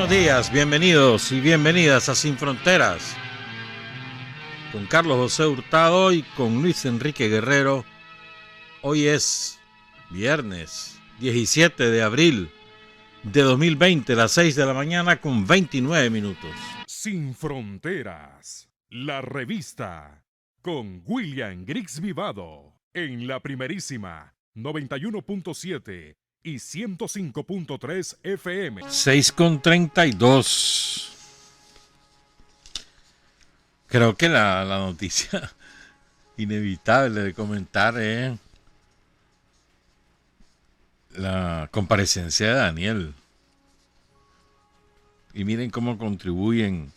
Buenos días, bienvenidos y bienvenidas a Sin Fronteras, con Carlos José Hurtado y con Luis Enrique Guerrero. Hoy es viernes 17 de abril de 2020, las 6 de la mañana con 29 minutos. Sin Fronteras, la revista, con William Griggs Vivado, en la primerísima 91.7 y 105.3 FM. 6:32. Creo que la noticia inevitable de comentar es la comparecencia de Daniel. Y miren cómo contribuyen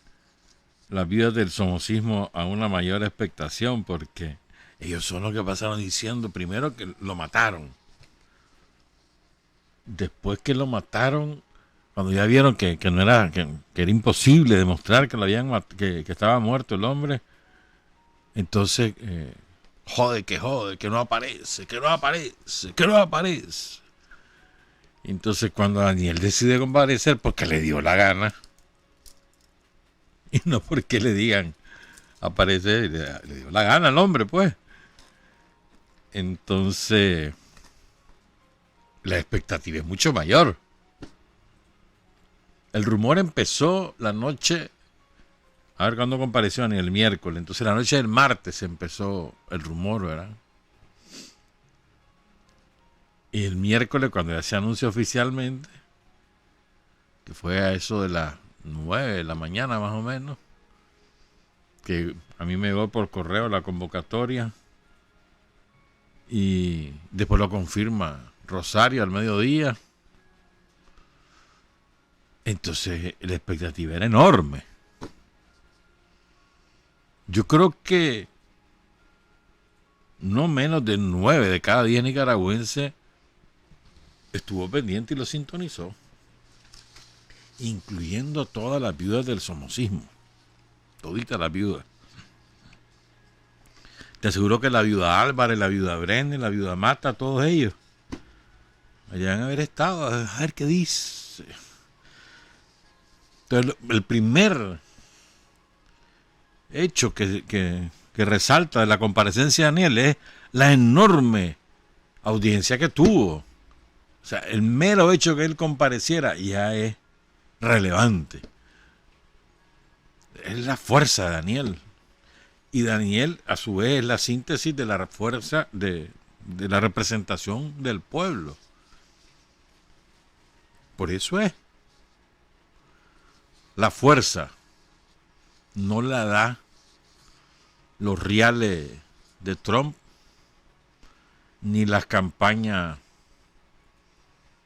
las vidas del somocismo a una mayor expectación, porque ellos son los que pasaron diciendo primero que lo mataron. Después que lo mataron, cuando ya vieron que no era, que era imposible demostrar que lo habían que estaba muerto el hombre, entonces jode, que no aparece. Entonces cuando Daniel decide comparecer, porque le dio la gana, y no porque le digan aparecer, le dio la gana al hombre, pues. Entonces la expectativa es mucho mayor. El rumor empezó la noche, a ver cuándo compareció Daniel, el miércoles. Entonces la noche del martes empezó el rumor, ¿verdad? Y el miércoles, cuando ya se anunció oficialmente, que fue a eso de las 9 de la mañana más o menos, que a mí me llegó por correo la convocatoria, y después lo confirma Rosario al mediodía. Entonces la expectativa era enorme. Yo creo que no menos de 9 de cada 10 nicaragüenses estuvo pendiente y lo sintonizó, incluyendo todas las viudas del somocismo, toditas las viudas. Te aseguro que la viuda Álvarez, la viuda Brenes, la viuda Mata, todos ellos allá van a haber estado, a ver qué dice. Entonces, el primer hecho que resalta de la comparecencia de Daniel es la enorme audiencia que tuvo. O sea, el mero hecho que él compareciera ya es relevante. Es la fuerza de Daniel. Y Daniel, a su vez, es la síntesis de la fuerza de la representación del pueblo. Por eso es. La fuerza no la da los reales de Trump, ni las campañas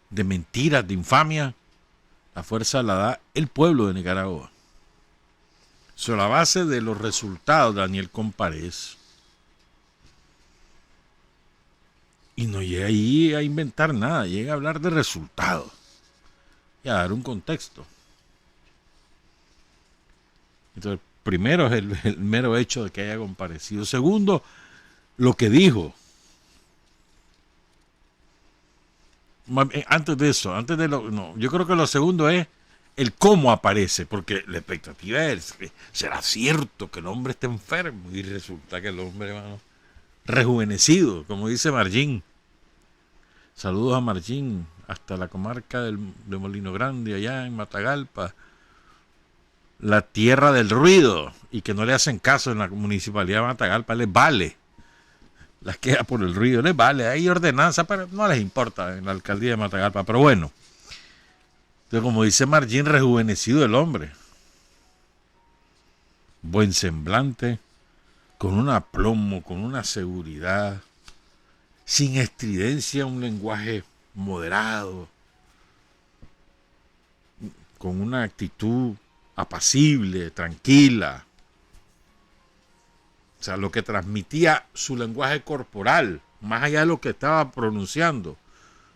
de mentiras, de infamia. La fuerza la da el pueblo de Nicaragua. Sobre la base de los resultados, Daniel comparece. Y no llega ahí a inventar nada, llega a hablar de resultados y a dar un contexto. Entonces, primero es el mero hecho de que haya comparecido. Segundo, lo que dijo. Antes de eso, yo creo que lo segundo es el cómo aparece, porque la expectativa es, ¿será cierto que el hombre está enfermo? Y resulta que el hombre, hermano, rejuvenecido, como dice Marjín. Saludos a Marjín, hasta la comarca de Molino Grande, allá en Matagalpa, la tierra del ruido, y que no le hacen caso en la municipalidad de Matagalpa, les vale. Las quejas por el ruido, les vale. Hay ordenanza, pero no les importa en la alcaldía de Matagalpa. Pero bueno, entonces, como dice Marjín, rejuvenecido el hombre. Buen semblante, con un aplomo, con una seguridad, sin estridencia, un lenguaje moderado, con una actitud apacible, tranquila. O sea, lo que transmitía su lenguaje corporal, más allá de lo que estaba pronunciando,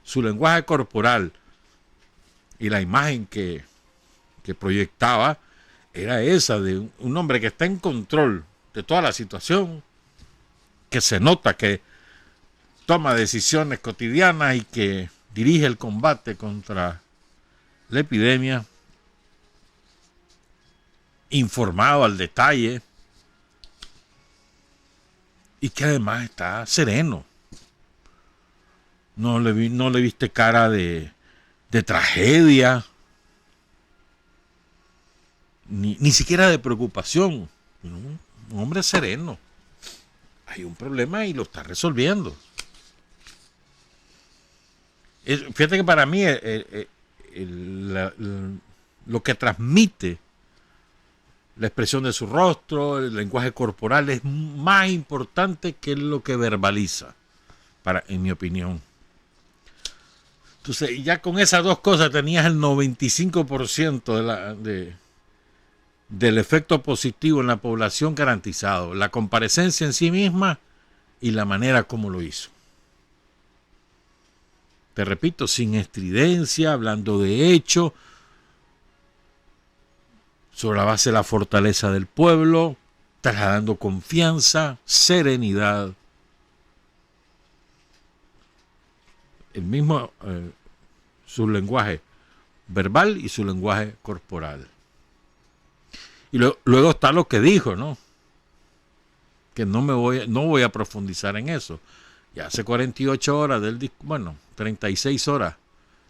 su lenguaje corporal y la imagen que proyectaba era esa de un hombre que está en control de toda la situación, que se nota que toma decisiones cotidianas y que dirige el combate contra la epidemia, informado al detalle y que además está sereno. No le viste cara de tragedia, ni siquiera de preocupación. Un hombre sereno. Hay un problema y lo está resolviendo. Fíjate que para mí lo que transmite la expresión de su rostro, el lenguaje corporal, es más importante que lo que verbaliza, en mi opinión. Entonces, ya con esas dos cosas tenías el 95% del efecto positivo en la población garantizado. La comparecencia en sí misma y la manera como lo hizo. Te repito, sin estridencia, hablando de hecho, sobre la base de la fortaleza del pueblo, trasladando confianza, serenidad. El mismo, su lenguaje verbal y su lenguaje corporal. Y luego está lo que dijo, ¿no? Que no voy a profundizar en eso. Ya hace 48 horas 36 horas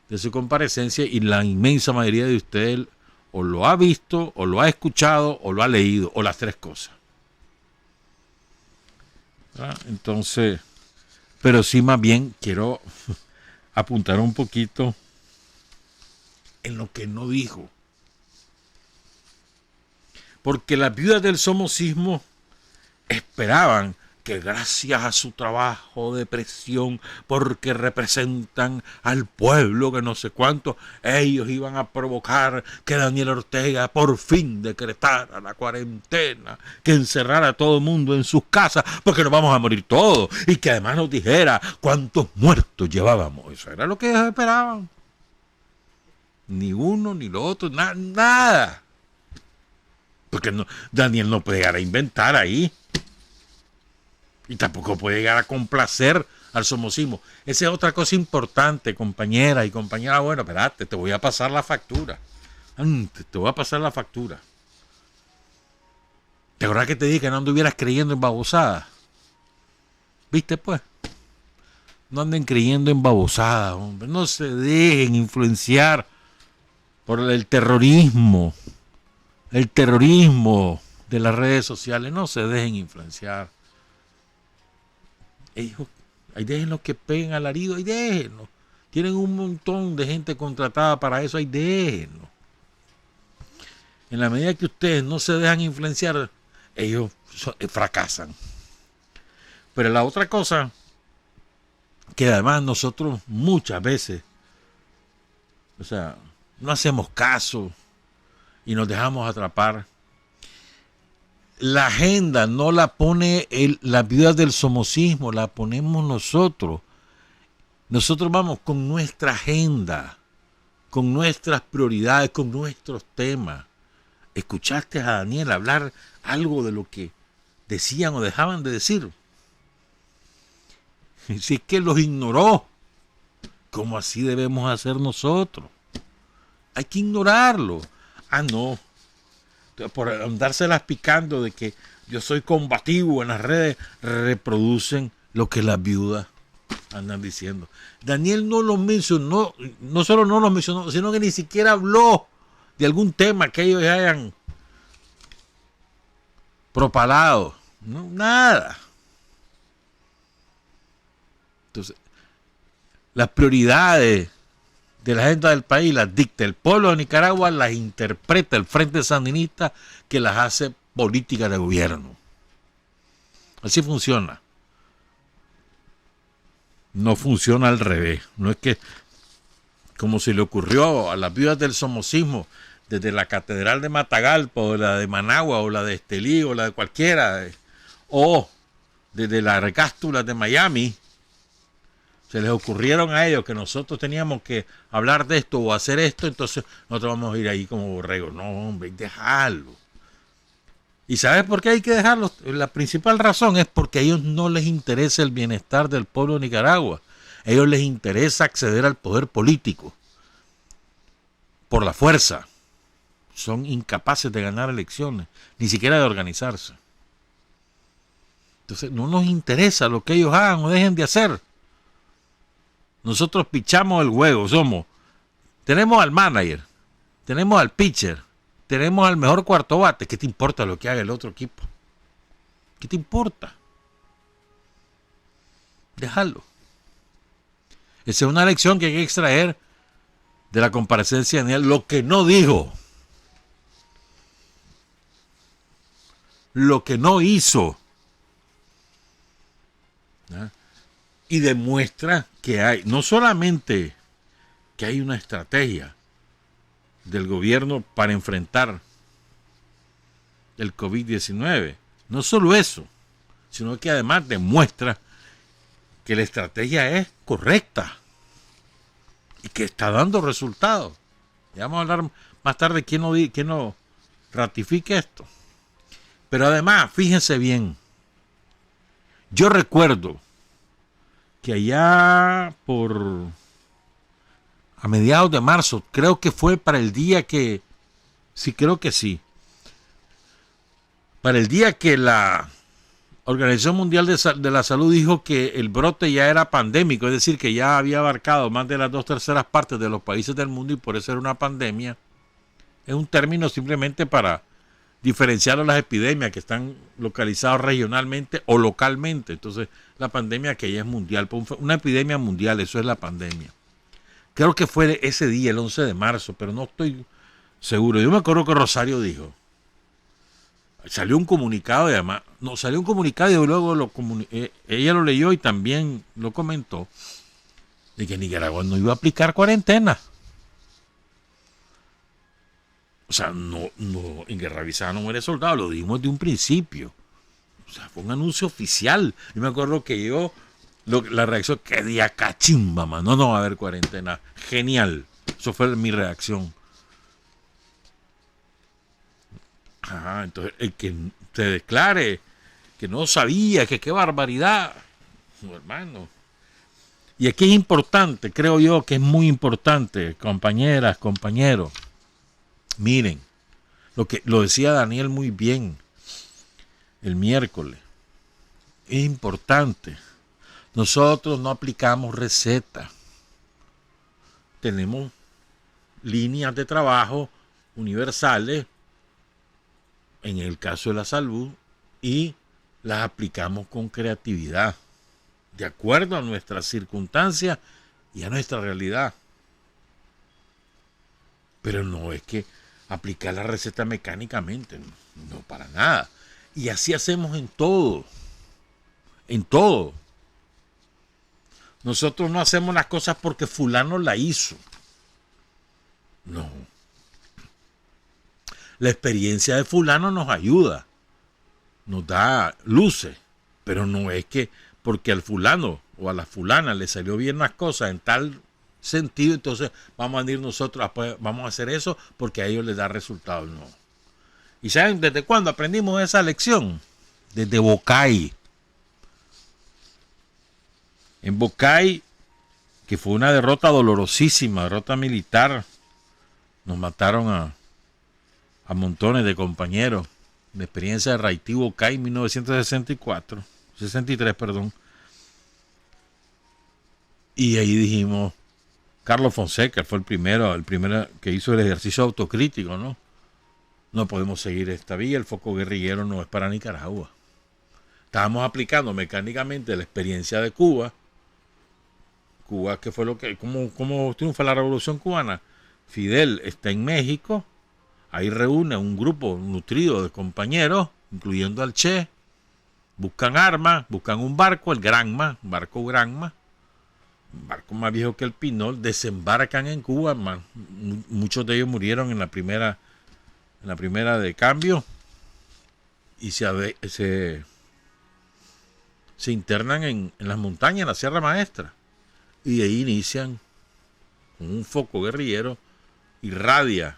de su comparecencia, y la inmensa mayoría de ustedes o lo ha visto, o lo ha escuchado, o lo ha leído, o las tres cosas. Entonces, pero sí, más bien quiero apuntar un poquito en lo que no dijo. Porque las viudas del somocismo esperaban que gracias a su trabajo de presión, porque representan al pueblo que no sé cuánto, ellos iban a provocar que Daniel Ortega por fin decretara la cuarentena, que encerrara a todo el mundo en sus casas, porque nos vamos a morir todos, y que además nos dijera cuántos muertos llevábamos. Eso era lo que ellos esperaban. Ni uno, ni lo otro, nada. Porque Daniel no puede llegar a inventar ahí. Y tampoco puede llegar a complacer al somocismo. Esa es otra cosa importante, compañera y compañera. Bueno, espérate, te voy a pasar la factura. Te voy a pasar la factura. ¿Te acuerdas que te dije que no anduvieras creyendo en babosadas? ¿Viste, pues? No anden creyendo en babosadas, hombre. No se dejen influenciar por el terrorismo. El terrorismo de las redes sociales. No se dejen influenciar. Ellos, ahí déjenlos que peguen alarido, ahí déjenlos. Tienen un montón de gente contratada para eso, ahí déjenlos. En la medida que ustedes no se dejan influenciar, ellos fracasan. Pero la otra cosa, que además nosotros muchas veces, no hacemos caso y nos dejamos atrapar. La agenda no la pone las viudas del somocismo, la ponemos nosotros. Nosotros vamos con nuestra agenda, con nuestras prioridades, con nuestros temas. ¿Escuchaste a Daniel hablar algo de lo que decían o dejaban de decir? Si es que los ignoró, ¿cómo así debemos hacer nosotros? Hay que ignorarlo. No. Por andárselas picando de que yo soy combativo en las redes, reproducen lo que las viudas andan diciendo. Daniel no los mencionó, no solo no los mencionó, sino que ni siquiera habló de algún tema que ellos hayan propalado. No, nada. Entonces, las prioridades de la agenda del país las dicta el pueblo de Nicaragua, las interpreta el Frente Sandinista, que las hace política de gobierno. Así funciona. No funciona al revés. No es que, como se le ocurrió a las viudas del somocismo, desde la Catedral de Matagalpa, o la de Managua, o la de Estelí, o la de cualquiera, o desde la Recástula de Miami, se les ocurrieron a ellos que nosotros teníamos que hablar de esto o hacer esto, entonces nosotros vamos a ir ahí como borregos. No, hombre, dejarlo. ¿Y sabes por qué hay que dejarlo? La principal razón es porque a ellos no les interesa el bienestar del pueblo de Nicaragua. A ellos les interesa acceder al poder político por la fuerza. son incapaces de ganar elecciones, ni siquiera de organizarse. Entonces no nos interesa lo que ellos hagan o dejen de hacer. Nosotros pichamos el juego, tenemos al manager, tenemos al pitcher, tenemos al mejor cuarto bate. ¿Qué te importa lo que haga el otro equipo? ¿Qué te importa? Déjalo. Esa es una lección que hay que extraer de la comparecencia de Daniel. Lo que no dijo, lo que no hizo, ¿no? Y demuestra que hay, no solamente que hay una estrategia del gobierno para enfrentar el COVID-19, no solo eso, sino que además demuestra que la estrategia es correcta y que está dando resultados. Ya vamos a hablar más tarde quién no ratifique esto. Pero además, fíjense bien, yo recuerdo que allá a mediados de marzo, creo que fue para el día que, sí, creo que sí, para el día que la Organización Mundial de la Salud dijo que el brote ya era pandémico, es decir, que ya había abarcado más de las 2/3 partes de los países del mundo y por eso era una pandemia. Es un término simplemente para diferenciar a las epidemias que están localizadas regionalmente o localmente. Entonces, la pandemia que ya es mundial, una epidemia mundial, eso es la pandemia. Creo que fue ese día, el 11 de marzo, pero no estoy seguro. Yo me acuerdo que Rosario dijo, salió un comunicado y además, salió un comunicado y luego ella lo leyó y también lo comentó, de que Nicaragua no iba a aplicar cuarentena. O sea, no, en Guerra Avisada no muere soldado, lo dijimos de un principio. O sea, fue un anuncio oficial. Yo me acuerdo que la reacción, qué día cachimba, man. No va a haber cuarentena. Genial. Eso fue mi reacción. Ajá, entonces el que se declare que no sabía, que qué barbaridad. No, hermano. Y aquí es importante, creo yo que es muy importante, compañeras, compañeros. Miren, lo decía Daniel muy bien el miércoles. Es importante. Nosotros no aplicamos recetas. Tenemos líneas de trabajo universales, en el caso de la salud, y las aplicamos con creatividad, de acuerdo a nuestras circunstancias y a nuestra realidad. Pero no es que aplicar la receta mecánicamente, no para nada. Y así hacemos en todo. En todo. Nosotros no hacemos las cosas porque fulano la hizo. No. La experiencia de fulano nos ayuda, nos da luces, pero no es que porque al fulano o a la fulana le salió bien las cosas en tal sentido, entonces vamos a ir nosotros, vamos a hacer eso porque a ellos les da resultados. No. ¿Y saben desde cuándo aprendimos esa lección? Desde Bocay. En Bocay, que fue una derrota dolorosísima, derrota militar, nos mataron a montones de compañeros de experiencia de Raití Bocay en 1963, perdón. Y ahí dijimos, Carlos Fonseca fue el primero que hizo el ejercicio autocrítico, ¿no? No podemos seguir esta vía, el foco guerrillero no es para Nicaragua. Estábamos aplicando mecánicamente la experiencia de Cuba. Cuba, que fue ¿cómo triunfa la revolución cubana? Fidel está en México, ahí reúne un grupo nutrido de compañeros, incluyendo al Che, buscan armas, buscan un barco, el Granma, barco Granma, un barco más viejo que el Pinol, desembarcan en Cuba, muchos de ellos murieron en la primera de cambio y se internan en las montañas, en la Sierra Maestra, y de ahí inician con un foco guerrillero, irradia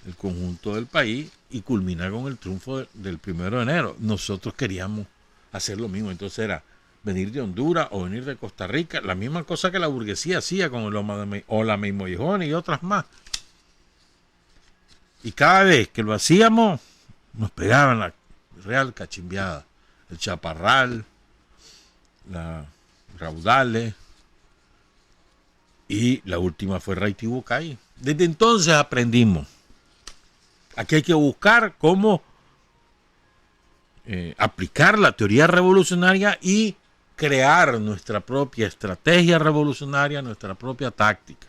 el conjunto del país y culmina con el triunfo del 1 de enero. Nosotros queríamos hacer lo mismo, entonces era venir de Honduras o venir de Costa Rica, la misma cosa que la burguesía hacía con el Olamey Mollejón y otras más. Y cada vez que lo hacíamos, nos pegaban la real cachimbiada. El chaparral, la raudales, y la última fue Raitibucay. Desde entonces aprendimos. Aquí hay que buscar cómo aplicar la teoría revolucionaria y crear nuestra propia estrategia revolucionaria, nuestra propia táctica.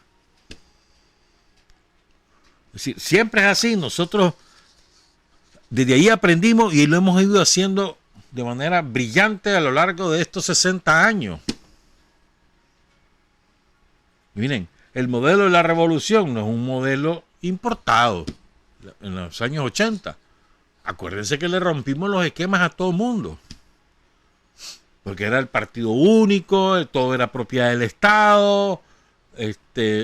Es decir, siempre es así. Nosotros desde ahí aprendimos y lo hemos ido haciendo de manera brillante a lo largo de estos 60 años. Miren, el modelo de la revolución no es un modelo importado en los años 80. Acuérdense que le rompimos los esquemas a todo el mundo. Porque era el partido único, todo era propiedad del Estado,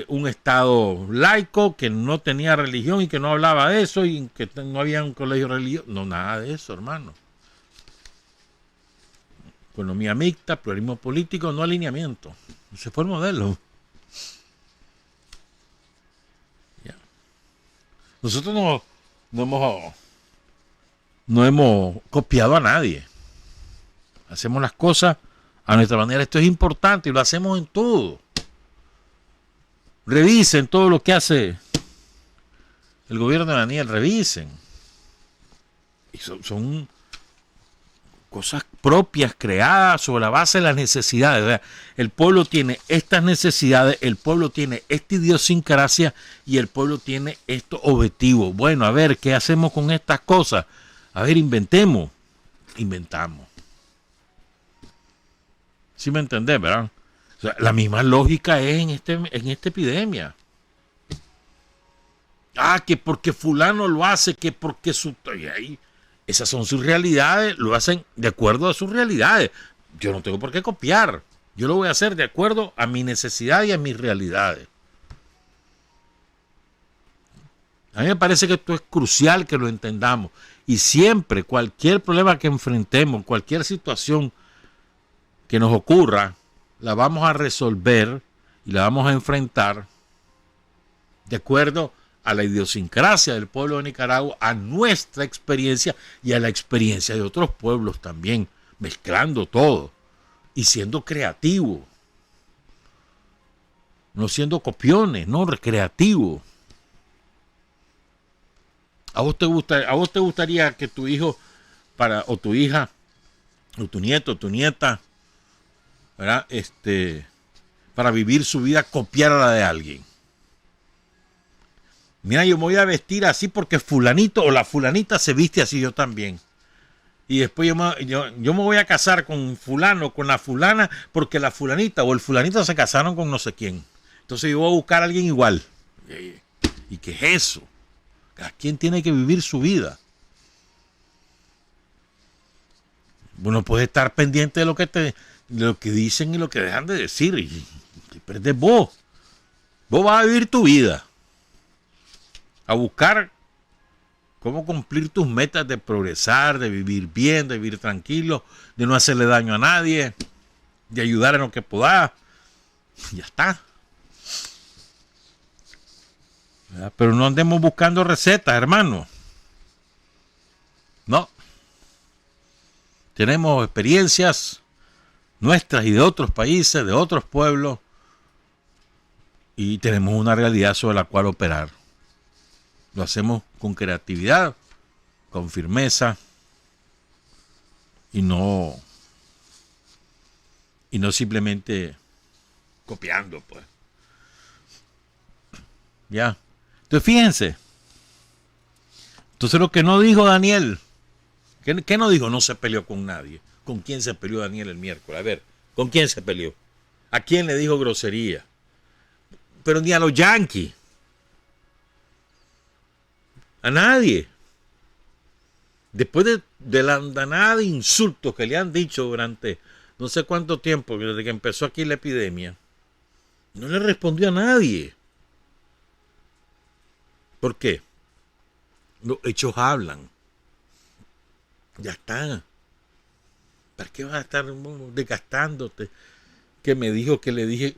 un Estado laico que no tenía religión y que no hablaba de eso y que no había un colegio religioso. No, nada de eso, hermano. Economía mixta, pluralismo político, no alineamiento. Ese fue el modelo. Ya. Nosotros no hemos copiado a nadie. Hacemos las cosas a nuestra manera. Esto es importante y lo hacemos en todo. Revisen todo lo que hace el gobierno de Daniel. Revisen. Y son cosas propias, creadas sobre la base de las necesidades. O sea, el pueblo tiene estas necesidades, el pueblo tiene esta idiosincrasia y el pueblo tiene estos objetivos. Bueno, a ver, ¿qué hacemos con estas cosas? A ver, inventamos. ¿Sí me entendés, verdad? O sea, la misma lógica es en esta epidemia. Que porque fulano lo hace, que porque esas son sus realidades, lo hacen de acuerdo a sus realidades. Yo no tengo por qué copiar. Yo lo voy a hacer de acuerdo a mi necesidad y a mis realidades. A mí me parece que esto es crucial que lo entendamos. Y siempre, cualquier problema que enfrentemos, cualquier situación que nos ocurra, la vamos a resolver y la vamos a enfrentar de acuerdo a la idiosincrasia del pueblo de Nicaragua, a nuestra experiencia y a la experiencia de otros pueblos también, mezclando todo y siendo creativos, no siendo copiones, no, recreativos. ¿A vos te gustaría que tu hijo o tu hija o tu nieto o tu nieta, ¿verdad? Para vivir su vida copiar a la de alguien? Mira, yo me voy a vestir así porque fulanito o la fulanita se viste así, yo también. Y después yo me voy a casar con fulano, con la fulana, porque la fulanita o el fulanito se casaron con no sé quién. Entonces yo voy a buscar a alguien igual. ¿Y qué es eso? ¿A quién tiene que vivir su vida? Uno puede estar pendiente de lo que dicen y lo que dejan de decir. Y perdés vos. Vos vas a vivir tu vida. A buscar cómo cumplir tus metas de progresar, de vivir bien, de vivir tranquilo, de no hacerle daño a nadie, de ayudar en lo que podás. Ya está. Pero no andemos buscando recetas, hermano. No. Tenemos experiencias nuestras y de otros países, de otros pueblos, y tenemos una realidad sobre la cual operar. Lo hacemos con creatividad, con firmeza y no simplemente copiando, pues. Ya. Entonces fíjense. Entonces lo que no dijo Daniel, ¿qué no dijo? No se peleó con nadie. ¿Con quién se peleó Daniel el miércoles? A ver, ¿con quién se peleó? ¿A quién le dijo grosería? Pero ni a los yanquis. A nadie. Después de la andanada de insultos que le han dicho durante no sé cuánto tiempo, desde que empezó aquí la epidemia, no le respondió a nadie. ¿Por qué? Los hechos hablan. Ya está. ¿Para qué vas a estar desgastándote? ¿Qué me dijo? ¿Qué le dije?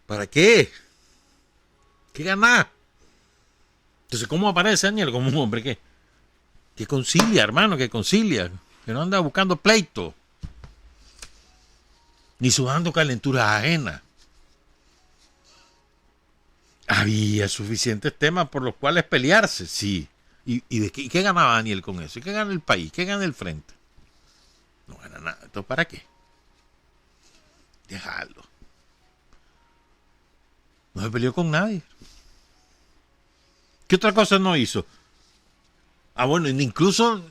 ¿Para qué? ¿Qué ganás? Entonces, ¿cómo aparece Daniel? Como un hombre que concilia, hermano, que concilia, que no anda buscando pleito, ni sudando calenturas ajenas. Había suficientes temas por los cuales pelearse, sí. ¿Y qué ganaba Daniel con eso? ¿Y qué gana el país? ¿Qué gana el frente? No gana nada. ¿Entonces para qué? Dejarlo. No se peleó con nadie. ¿Qué otra cosa no hizo? Bueno, incluso,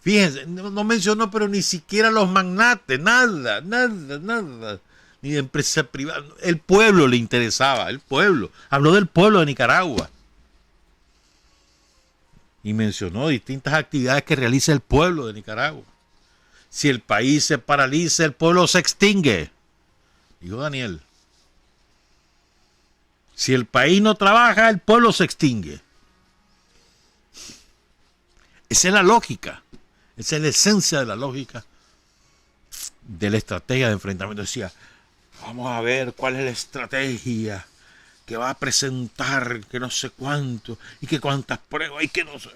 fíjense, no mencionó, pero ni siquiera los magnates, nada. Ni de empresa privada. El pueblo le interesaba, el pueblo. Habló del pueblo de Nicaragua. Y mencionó distintas actividades que realiza el pueblo de Nicaragua. Si el país se paraliza, el pueblo se extingue, dijo Daniel. Si el país no trabaja, el pueblo se extingue. Esa es la lógica. Esa es la esencia de la lógica de la estrategia de enfrentamiento. Decía, vamos a ver cuál es la estrategia que va a presentar, que no sé cuánto, y que cuántas pruebas, y que no sé.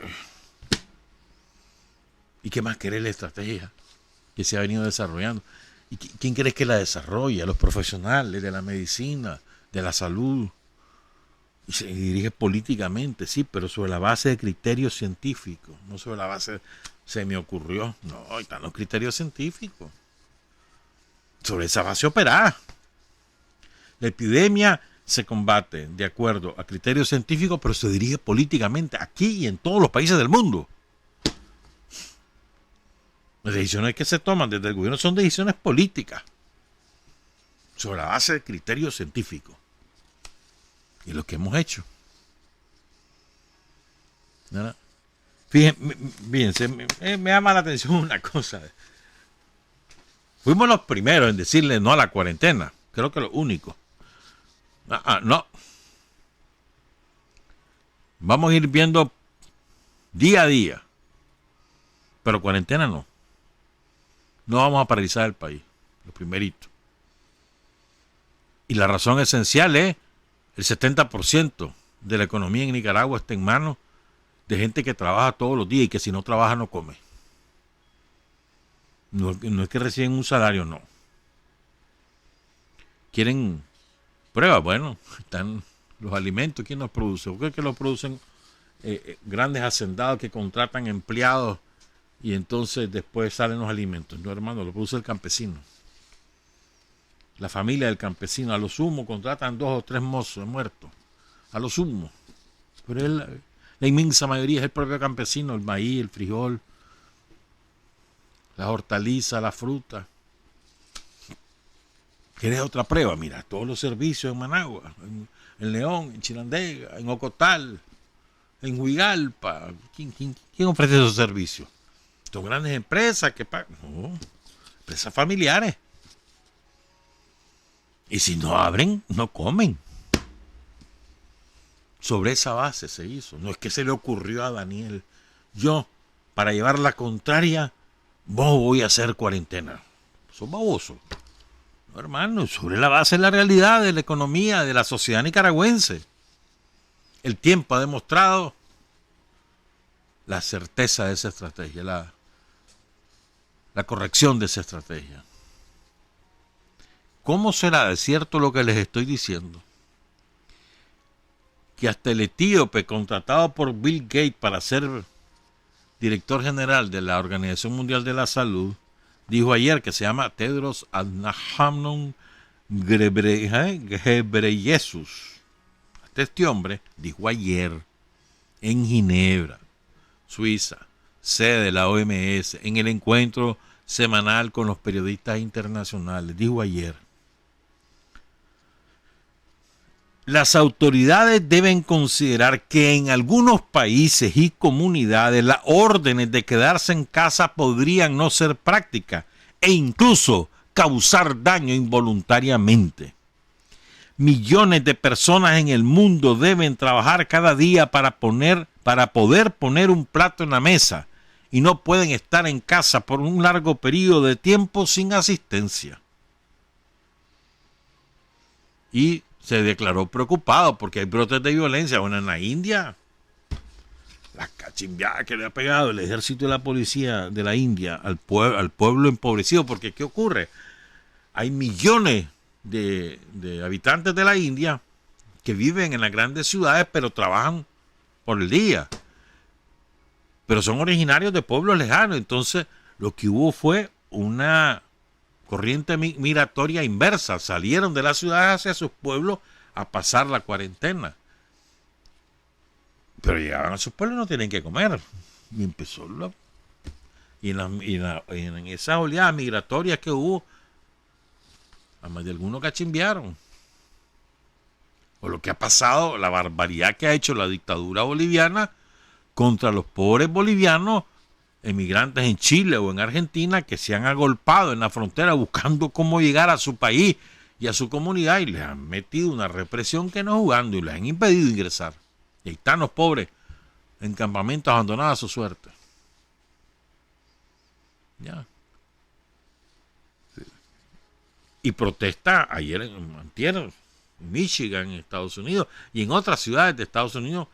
¿Y qué más querés la estrategia que se ha venido desarrollando? ¿Y quién crees que la desarrolla? Los profesionales de la medicina, de la salud. Y se dirige políticamente, sí, pero sobre la base de criterios científicos, no sobre la base, se me ocurrió. No, están los criterios científicos. Sobre esa base operar. La epidemia se combate de acuerdo a criterios científicos, pero se dirige políticamente aquí y en todos los países del mundo. Las decisiones que se toman desde el gobierno son decisiones políticas, sobre la base de criterios científicos. Y es lo que hemos hecho. ¿No? Fíjense, me llama la atención una cosa. Fuimos los primeros en decirle no a la cuarentena. Creo que lo único. No. Vamos a ir viendo día a día. Pero cuarentena no. No vamos a paralizar el país. Lo primerito. Y la razón esencial es el 70% de la economía en Nicaragua está en manos de gente que trabaja todos los días y que si no trabaja no come. No es que reciben un salario, no. ¿Quieren pruebas? Bueno, están los alimentos. ¿Quién los produce? ¿Por qué que los producen grandes hacendados que contratan empleados y entonces después salen los alimentos? No, hermano, lo produce el campesino. La familia del campesino, a lo sumo, contratan 2 o 3 mozos muertos. A lo sumo. Pero la inmensa mayoría es el propio campesino, el maíz, el frijol, las hortalizas, la fruta. ¿Quieres otra prueba? Mira, todos los servicios en Managua, en León, en Chinandega, en Ocotal, en Huigalpa. ¿Quién ofrece esos servicios? Son grandes empresas que pagan. No, empresas familiares. Y si no abren, no comen. Sobre esa base se hizo. No es que se le ocurrió a Daniel. Yo, para llevar la contraria, voy a hacer cuarentena. Son babosos. No, hermano, sobre la base de la realidad, de la economía, de la sociedad nicaragüense. El tiempo ha demostrado la certeza de esa estrategia, la corrección de esa estrategia. ¿Cómo será de cierto lo que les estoy diciendo? Que hasta el etíope contratado por Bill Gates para ser director general de la Organización Mundial de la Salud dijo ayer, que se llama Tedros Adhanom Ghebreyesus. Este hombre dijo ayer en Ginebra, Suiza, sede de la OMS, en el encuentro semanal con los periodistas internacionales, dijo ayer: las autoridades deben considerar que en algunos países y comunidades las órdenes de quedarse en casa podrían no ser prácticas e incluso causar daño involuntariamente. Millones de personas en el mundo deben trabajar cada día para poder poner un plato en la mesa y no pueden estar en casa por un largo periodo de tiempo sin asistencia. Y se declaró preocupado porque hay brotes de violencia. Bueno, en la India La cachimbiada que le ha pegado el ejército y la policía de la India al pueblo empobrecido, porque ¿qué ocurre? Hay millones de habitantes de la India que viven en las grandes ciudades, pero trabajan por el día. Pero son originarios de pueblos lejanos. Entonces, lo que hubo fue una corriente migratoria inversa. Salieron de las ciudades hacia sus pueblos a pasar la cuarentena. Pero llegaban a sus pueblos y no tienen que comer. Y empezó en esas oleadas migratorias que hubo, a más de algunos cachimbiaron. O lo que ha pasado, la barbaridad que ha hecho la dictadura boliviana contra los pobres bolivianos, emigrantes en Chile o en Argentina, que se han agolpado en la frontera buscando cómo llegar a su país y a su comunidad, y les han metido una represión que no jugando y les han impedido ingresar. Y ahí están los pobres en campamentos abandonados a su suerte. Ya. Y protesta ayer antier, en Michigan, en Estados Unidos, y en otras ciudades de Estados Unidos.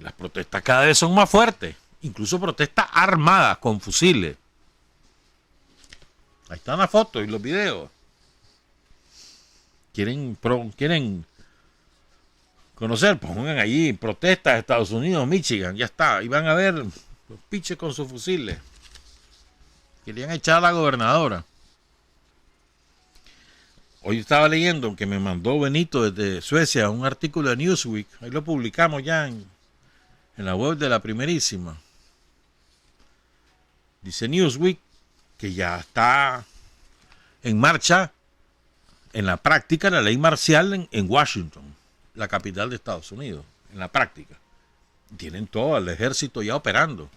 Las protestas cada vez son más fuertes. Incluso protestas armadas con fusiles. Ahí están las fotos y los videos. ¿Quieren conocer? Pongan allí protestas de Estados Unidos, Michigan. Ya está. Y van a ver los piches con sus fusiles. Querían echar a la gobernadora. Hoy estaba leyendo que me mandó Benito desde Suecia un artículo de Newsweek. Ahí lo publicamos ya en la web de la primerísima. Dice Newsweek que ya está en marcha, en la práctica, la ley marcial en Washington, la capital de Estados Unidos. En la práctica. Tienen todo el ejército ya operando.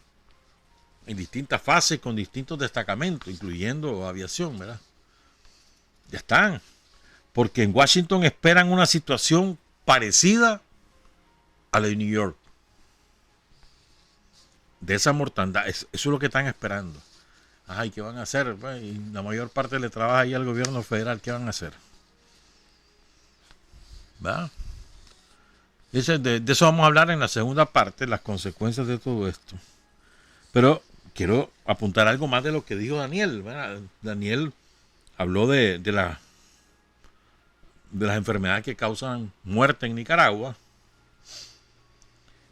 En distintas fases, con distintos destacamentos, incluyendo aviación, ¿verdad? Ya están. Porque en Washington esperan una situación parecida a la de New York. De esa mortandad. Eso es lo que están esperando. Ay, ¿qué van a hacer? Y la mayor parte le trabaja ahí al gobierno federal. ¿Qué van a hacer? ¿Va? De eso vamos a hablar en la segunda parte, las consecuencias de todo esto. Pero quiero apuntar algo más de lo que dijo Daniel, ¿verdad? Daniel habló de las enfermedades que causan muerte en Nicaragua,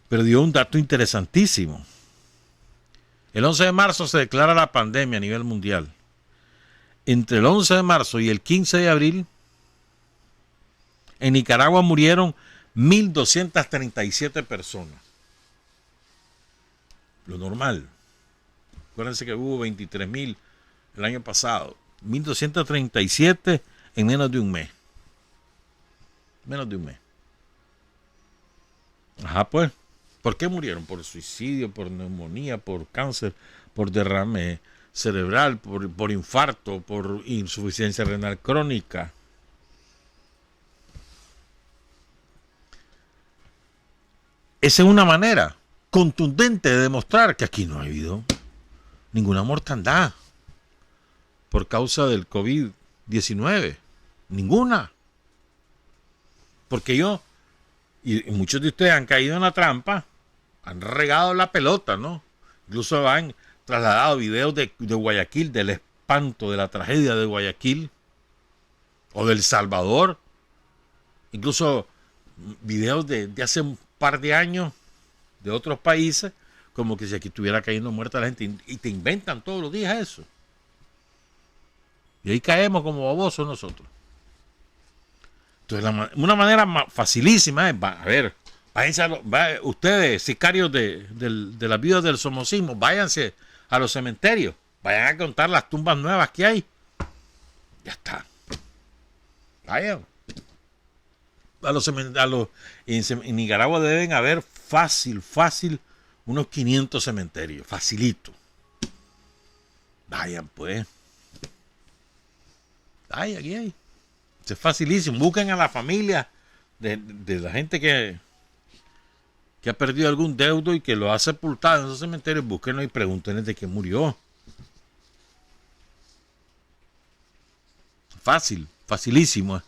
pero dio un dato interesantísimo. El 11 de marzo se declara la pandemia a nivel mundial. Entre el 11 de marzo y el 15 de abril, en Nicaragua murieron 1.237 personas. Lo normal. Acuérdense que hubo 23.000 el año pasado. 1.237 en menos de un mes. Menos de un mes. Ajá, pues. ¿Por qué murieron? Por suicidio, por neumonía, por cáncer, por derrame cerebral, por infarto, por insuficiencia renal crónica. Esa es una manera contundente de demostrar que aquí no ha habido ninguna mortandad por causa del COVID-19. Ninguna. Porque y muchos de ustedes han caído en la trampa, han regado la pelota, ¿no? Incluso han trasladado videos de Guayaquil, del espanto, de la tragedia de Guayaquil, o del Salvador. Incluso videos de hace un par de años, de otros países, como que si aquí estuviera cayendo muerta la gente, y te inventan todos los días eso. Y ahí caemos como babosos nosotros. Entonces, una manera facilísima es, a ver, váyanse ustedes, sicarios de las vidas del somocismo, váyanse a los cementerios, vayan a contar las tumbas nuevas que hay. Ya está. Vayan. En Nicaragua deben haber fácil, unos 500 cementerios, facilito. Vayan, pues. Ay, aquí hay. Es facilísimo. Busquen a la familia de la gente que ha perdido algún deudo y que lo ha sepultado en esos cementerios. Búsquenlo y pregúntenles de qué murió. Fácil, facilísimo.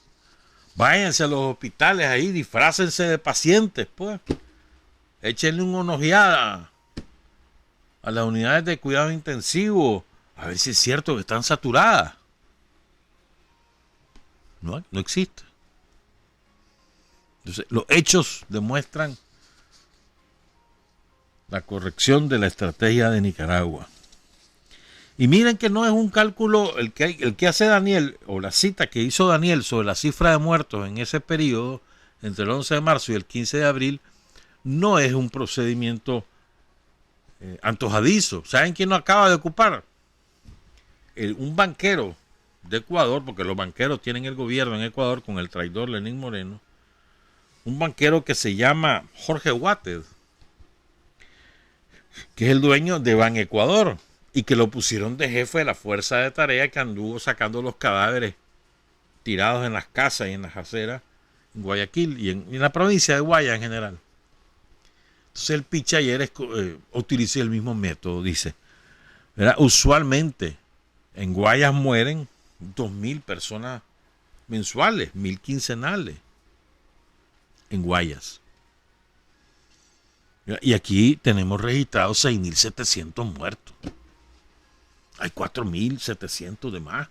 Váyanse a los hospitales ahí, disfrácense de pacientes, pues. échenle una ojeada a las unidades de cuidado intensivo, a ver si es cierto que están saturadas. No existe. Entonces, los hechos demuestran la corrección de la estrategia de Nicaragua. Y miren que no es un cálculo el que hace Daniel, o la cita que hizo Daniel sobre la cifra de muertos en ese periodo, entre el 11 de marzo y el 15 de abril, no es un procedimiento antojadizo. ¿Saben quién lo acaba de ocupar? Un banquero de Ecuador, porque los banqueros tienen el gobierno en Ecuador con el traidor Lenín Moreno, un banquero que se llama Jorge Watted, que es el dueño de Ban Ecuador, y que lo pusieron de jefe de la fuerza de tarea que anduvo sacando los cadáveres tirados en las casas y en las aceras en Guayaquil y en la provincia de Guaya en general. Entonces el Pichayer utiliza el mismo método, dice, ¿verdad? Usualmente en Guayas mueren 2.000 personas mensuales, 1.000 quincenales en Guayas. Y aquí tenemos registrados 6.700 muertos. Hay 4.700 de más.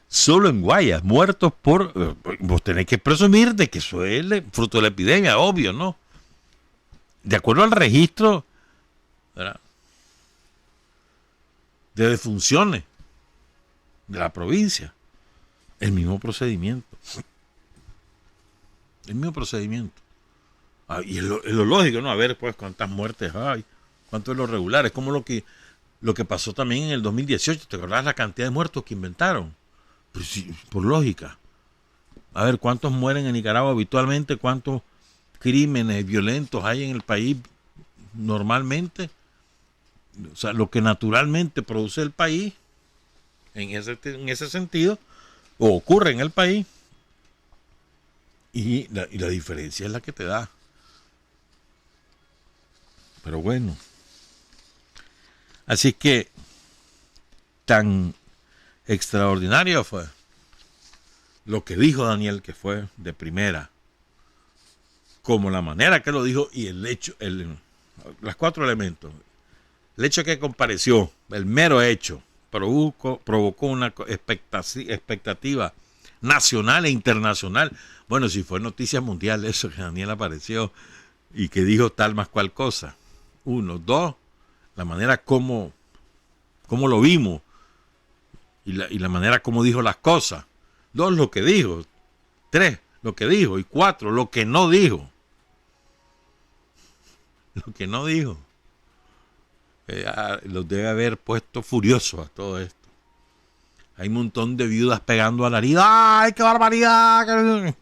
Solo en Guayas, muertos por... Vos tenés que presumir de que eso es fruto de la epidemia, obvio, ¿no? De acuerdo al registro, ¿verdad?, de defunciones de la provincia, el mismo procedimiento. El mismo procedimiento. Y es lo lógico, ¿no? A ver, pues, cuántas muertes hay, cuánto es lo regular. Es como lo que pasó también en el 2018. ¿Te acordás la cantidad de muertos que inventaron? Pues sí, por lógica. A ver, ¿cuántos mueren en Nicaragua habitualmente? ¿Cuántos crímenes violentos hay en el país normalmente? O sea, lo que naturalmente produce el país, en ese sentido, o ocurre en el país, y la diferencia es la que te da. Pero bueno. Así que tan extraordinario fue lo que dijo Daniel, que fue de primera, como la manera que lo dijo y el hecho, los 4 elementos. El hecho que compareció, el mero hecho, provocó una expectativa nacional e internacional. Bueno, si fue noticia mundial eso, que Daniel apareció y que dijo tal más cual cosa. 1, 2, la manera como lo vimos y la manera como dijo las cosas. 2, lo que dijo. 3, lo que dijo. Y 4, lo que no dijo. Lo que no dijo. Los debe haber puesto furiosos a todo esto. Hay un montón de viudas pegando a la herida. ¡Ay, qué barbaridad!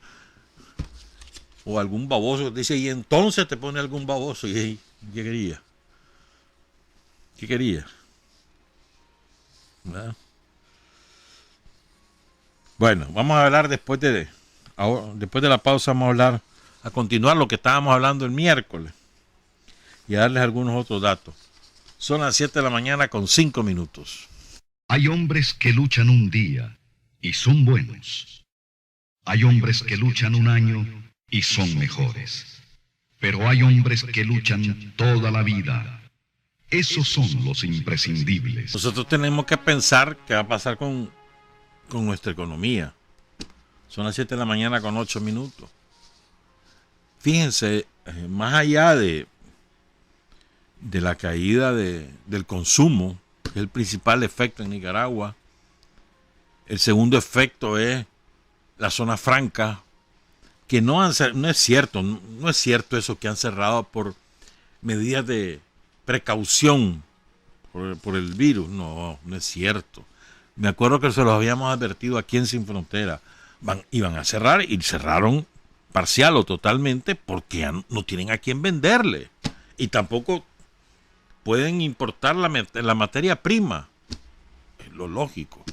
O algún baboso que dice, y entonces te pone algún baboso. ¿Y qué quería? ¿Qué quería? ¿Verdad? Bueno, vamos a hablar después de la pausa. Vamos a continuar lo que estábamos hablando el miércoles y a darles algunos otros datos. Son las 7 de la mañana con 5 minutos. Hay hombres que luchan un día y son buenos. Hay hombres que luchan un año y son mejores. Pero hay hombres que luchan toda la vida. Esos son los imprescindibles. Nosotros tenemos que pensar qué va a pasar con nuestra economía. Son las 7 de la mañana con 8 minutos. Fíjense, más allá de la caída del consumo, que es el principal efecto en Nicaragua, el segundo efecto es la zona franca, que no es cierto eso que han cerrado por medidas de precaución por el virus. No es cierto. Me acuerdo que se los habíamos advertido aquí en Sin Frontera. Iban a cerrar y cerraron parcial o totalmente porque ya no tienen a quién venderle. Y tampoco pueden importar la materia prima. Es lo lógico.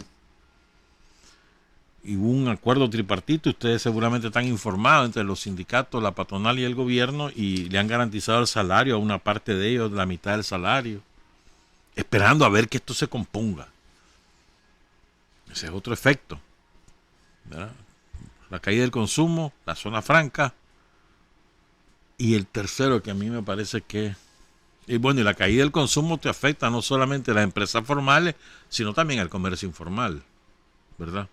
Y hubo un acuerdo tripartito, ustedes seguramente están informados, entre los sindicatos, la patronal y el gobierno, y le han garantizado el salario a una parte de ellos, la mitad del salario, esperando a ver que esto se componga. Ese es otro efecto, ¿verdad? La caída del consumo, la zona franca, Y el tercero que a mí me parece que... Y bueno, y la caída del consumo te afecta no solamente a las empresas formales, sino también al comercio informal, ¿verdad?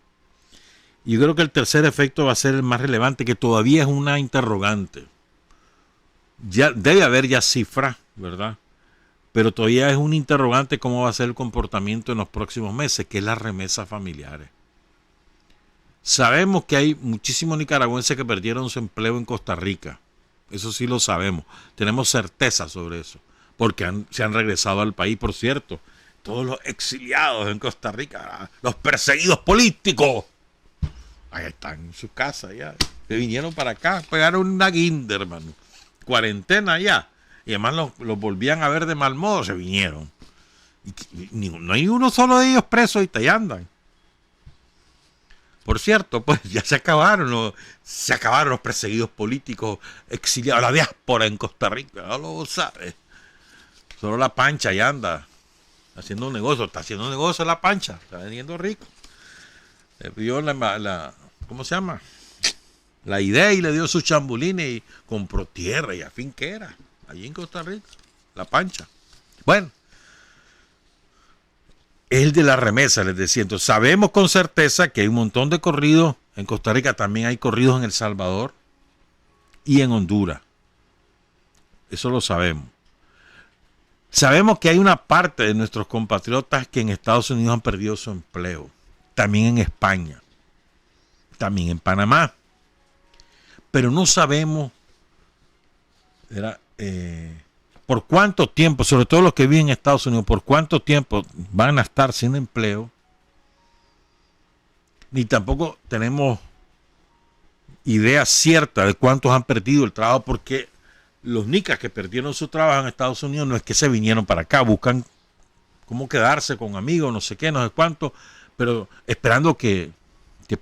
Y yo creo que el tercer efecto va a ser el más relevante, que todavía es una interrogante. Ya debe haber ya cifras, ¿verdad? Pero todavía es un interrogante cómo va a ser el comportamiento en los próximos meses, que es las remesas familiares. Sabemos que hay muchísimos nicaragüenses que perdieron su empleo en Costa Rica. Eso sí lo sabemos. Tenemos certeza sobre eso. Porque se han regresado al país, por cierto. Todos los exiliados en Costa Rica, los perseguidos políticos, ahí están en su casa ya. Se vinieron para acá, pegaron una guinda, hermano. Cuarentena ya. Y además los volvían a ver de mal modo, se vinieron. Y no hay uno solo de ellos preso y ahí andan. Por cierto, pues ya se acabaron los perseguidos políticos exiliados, la diáspora en Costa Rica, no lo sabes. Solo la Pancha ya anda haciendo un negocio, está haciendo un negocio la Pancha, está vendiendo rico. Le dio ¿cómo se llama? La idea y le dio sus chambulines y compró tierra y a fin que era, allí en Costa Rica, la Pancha. Bueno, el de la remesa, les decía. Entonces, sabemos con certeza que hay un montón de corridos en Costa Rica, también hay corridos en El Salvador y en Honduras. Eso lo sabemos. Sabemos que hay una parte de nuestros compatriotas que en Estados Unidos han perdido su empleo. También en España. También en Panamá. Pero no sabemos por cuánto tiempo, sobre todo los que viven en Estados Unidos, por cuánto tiempo van a estar sin empleo. Ni tampoco tenemos idea cierta de cuántos han perdido el trabajo, porque los nicas que perdieron su trabajo en Estados Unidos no es que se vinieron para acá, buscan cómo quedarse con amigos, no sé qué, no sé cuánto, pero esperando que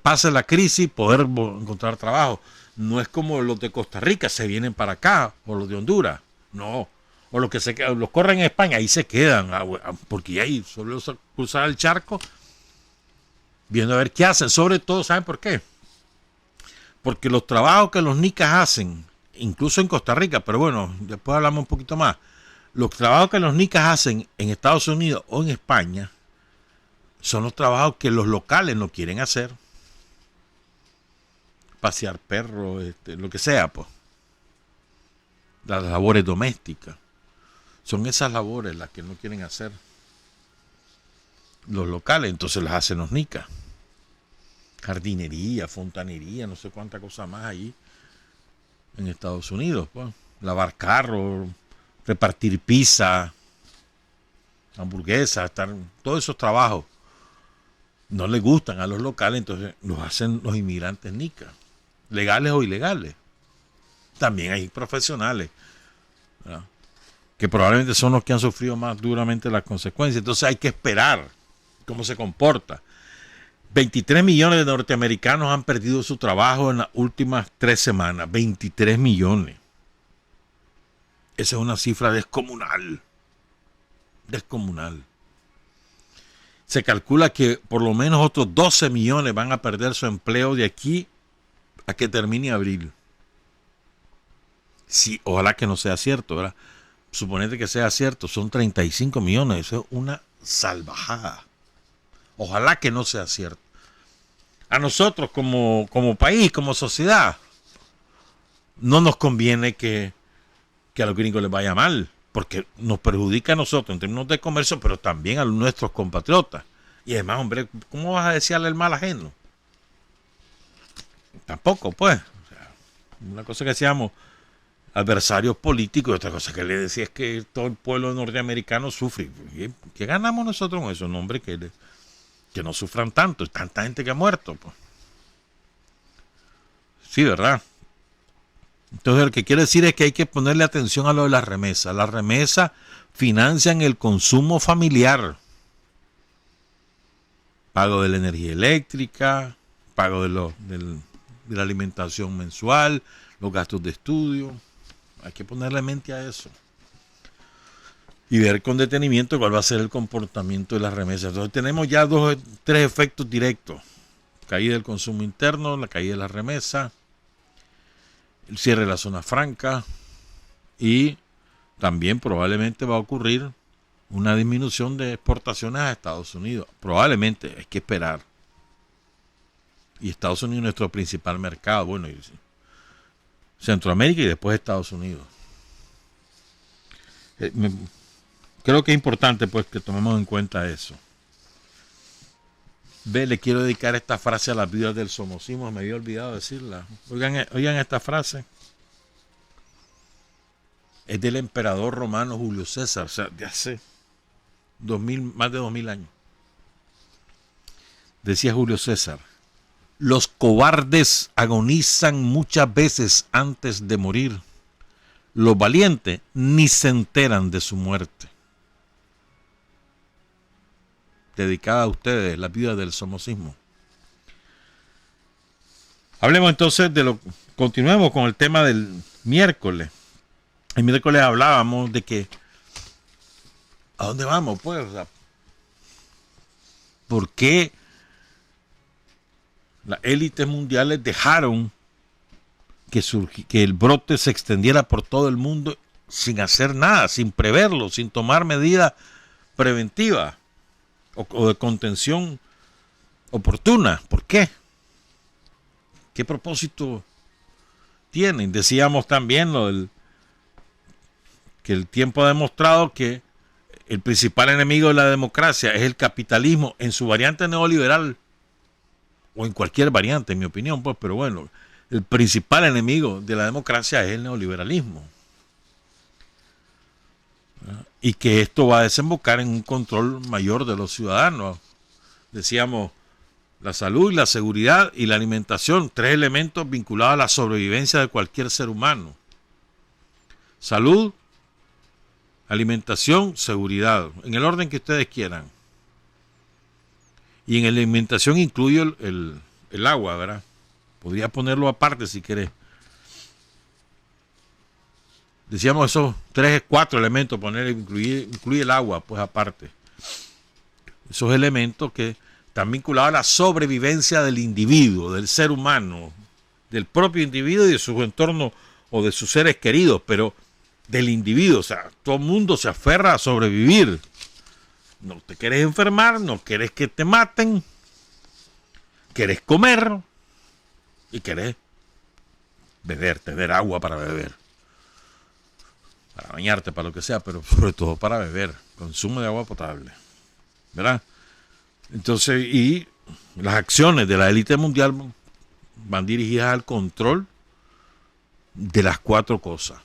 pase la crisis, poder encontrar trabajo. No es como los de Costa Rica, se vienen para acá, o los de Honduras, no. O los que los corren en España, ahí se quedan, porque ahí solo cruzar el charco, viendo a ver qué hacen. Sobre todo, ¿saben por qué? Porque los trabajos que los nicas hacen, incluso en Costa Rica, pero bueno, después hablamos un poquito más. Los trabajos que los nicas hacen en Estados Unidos o en España son los trabajos que los locales no quieren hacer. Pasear perros, lo que sea, pues. Las labores domésticas. Son esas labores las que no quieren hacer los locales, entonces las hacen los nicas. Jardinería, fontanería, no sé cuánta cosa más allí en Estados Unidos, pues. Lavar carros, repartir pizza, hamburguesas, todos esos trabajos no les gustan a los locales, entonces los hacen los inmigrantes nicas, legales o ilegales. También hay profesionales, ¿verdad?, que probablemente son los que han sufrido más duramente las consecuencias. Entonces hay que esperar cómo se comporta. 23 millones de norteamericanos han perdido su trabajo en las últimas 3 semanas. 23 millones. Esa es una cifra descomunal. Descomunal. Se calcula que por lo menos otros 12 millones van a perder su empleo de aquí a que termine abril. Sí, ojalá que no sea cierto, ¿verdad? Suponete que sea cierto, son 35 millones, eso es una salvajada. Ojalá que no sea cierto. A nosotros como país, como sociedad, no nos conviene que a los gringos les vaya mal, porque nos perjudica a nosotros en términos de comercio, pero también a nuestros compatriotas. Y además, hombre, ¿cómo vas a desearle el mal ajeno? Tampoco, pues. O sea, una cosa que decíamos adversarios políticos, y otra cosa que le decía es que todo el pueblo norteamericano sufre. ¿Qué ganamos nosotros con eso? No, hombre, que no sufran tanto, tanta gente que ha muerto, pues. Sí, ¿verdad? Entonces, lo que quiero decir es que hay que ponerle atención a lo de las remesas. Las remesas financian el consumo familiar. Pago de la energía eléctrica, pago de la alimentación mensual, los gastos de estudio. Hay que ponerle mente a eso. Y ver con detenimiento cuál va a ser el comportamiento de las remesas. Entonces tenemos ya 3 efectos directos. Caída del consumo interno, la caída de la remesa, el cierre de la zona franca, y también probablemente va a ocurrir una disminución de exportaciones a Estados Unidos. Probablemente, hay que esperar. Y Estados Unidos es nuestro principal mercado. Bueno, y Centroamérica y después Estados Unidos. Creo que es importante pues que tomemos en cuenta eso. Le quiero dedicar esta frase a las viudas del somocismo. Me había olvidado decirla. Oigan esta frase. Es del emperador romano Julio César, o sea, de hace más de 2000 años. Decía Julio César: los cobardes agonizan muchas veces antes de morir. Los valientes ni se enteran de su muerte. Dedicada a ustedes, las viudas del somocismo. Hablemos entonces continuemos con el tema del miércoles. El miércoles hablábamos de que ¿a dónde vamos? Pues, o sea, ¿por qué las élites mundiales dejaron que el brote se extendiera por todo el mundo sin hacer nada, sin preverlo, sin tomar medidas preventivas o de contención oportuna? ¿Por qué? ¿Qué propósito tienen? Decíamos también que el tiempo ha demostrado que el principal enemigo de la democracia es el capitalismo en su variante neoliberal, o en cualquier variante, en mi opinión, pues, pero bueno, el principal enemigo de la democracia es el neoliberalismo. Y que esto va a desembocar en un control mayor de los ciudadanos. Decíamos, la salud, la seguridad y la alimentación, 3 elementos vinculados a la sobrevivencia de cualquier ser humano. Salud, alimentación, seguridad, en el orden que ustedes quieran. Y en la alimentación incluye el agua, ¿verdad? Podría ponerlo aparte si querés. Decíamos esos 3, 4 elementos, incluye el agua, pues aparte. Esos elementos que están vinculados a la sobrevivencia del individuo, del ser humano, del propio individuo y de su entorno o de sus seres queridos, pero del individuo. O sea, todo el mundo se aferra a sobrevivir. No te quieres enfermar, no quieres que te maten, quieres comer y quieres beber, tener agua para beber, para bañarte, para lo que sea, pero sobre todo para beber, consumo de agua potable, ¿verdad? Entonces, y las acciones de la élite mundial van dirigidas al control de las 4 cosas.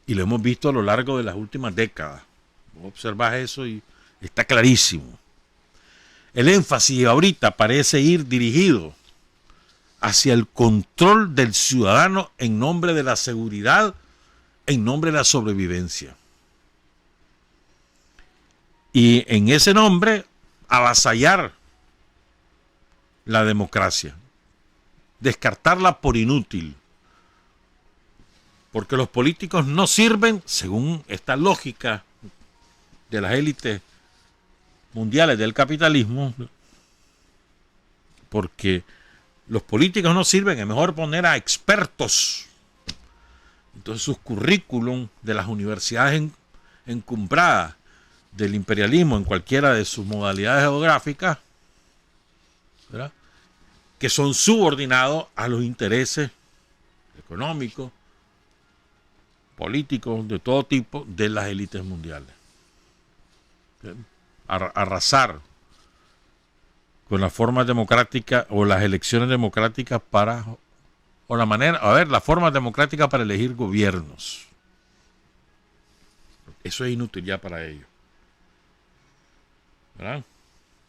Y lo hemos visto a lo largo de las últimas décadas. Observas eso y está clarísimo. El énfasis ahorita parece ir dirigido hacia el control del ciudadano en nombre de la seguridad, en nombre de la sobrevivencia. Y en ese nombre, avasallar la democracia, descartarla por inútil. Porque los políticos no sirven, según esta lógica de las élites mundiales del capitalismo, porque los políticos no sirven, es mejor poner a expertos. Entonces sus currículum de las universidades encumbradas del imperialismo en cualquiera de sus modalidades geográficas, ¿verdad?, que son subordinados a los intereses económicos, políticos de todo tipo de las élites mundiales. Arrasar con las formas democráticas o las elecciones democráticas la forma democrática para elegir gobiernos. Eso es inútil ya para ellos, ¿verdad?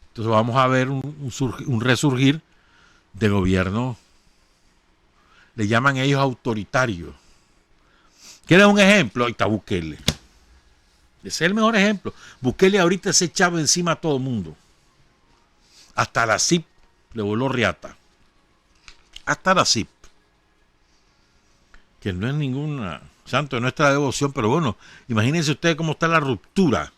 Entonces vamos a ver un resurgir de gobiernos, le llaman ellos autoritarios. ¿Quieres un ejemplo? Ahí está Bukele. Ese es el mejor ejemplo. Bukele ahorita se echaba encima a todo el mundo. Hasta la CIP le voló riata. Hasta la CIP. Que no es ningún santo de nuestra devoción, pero bueno, imagínense ustedes cómo está la ruptura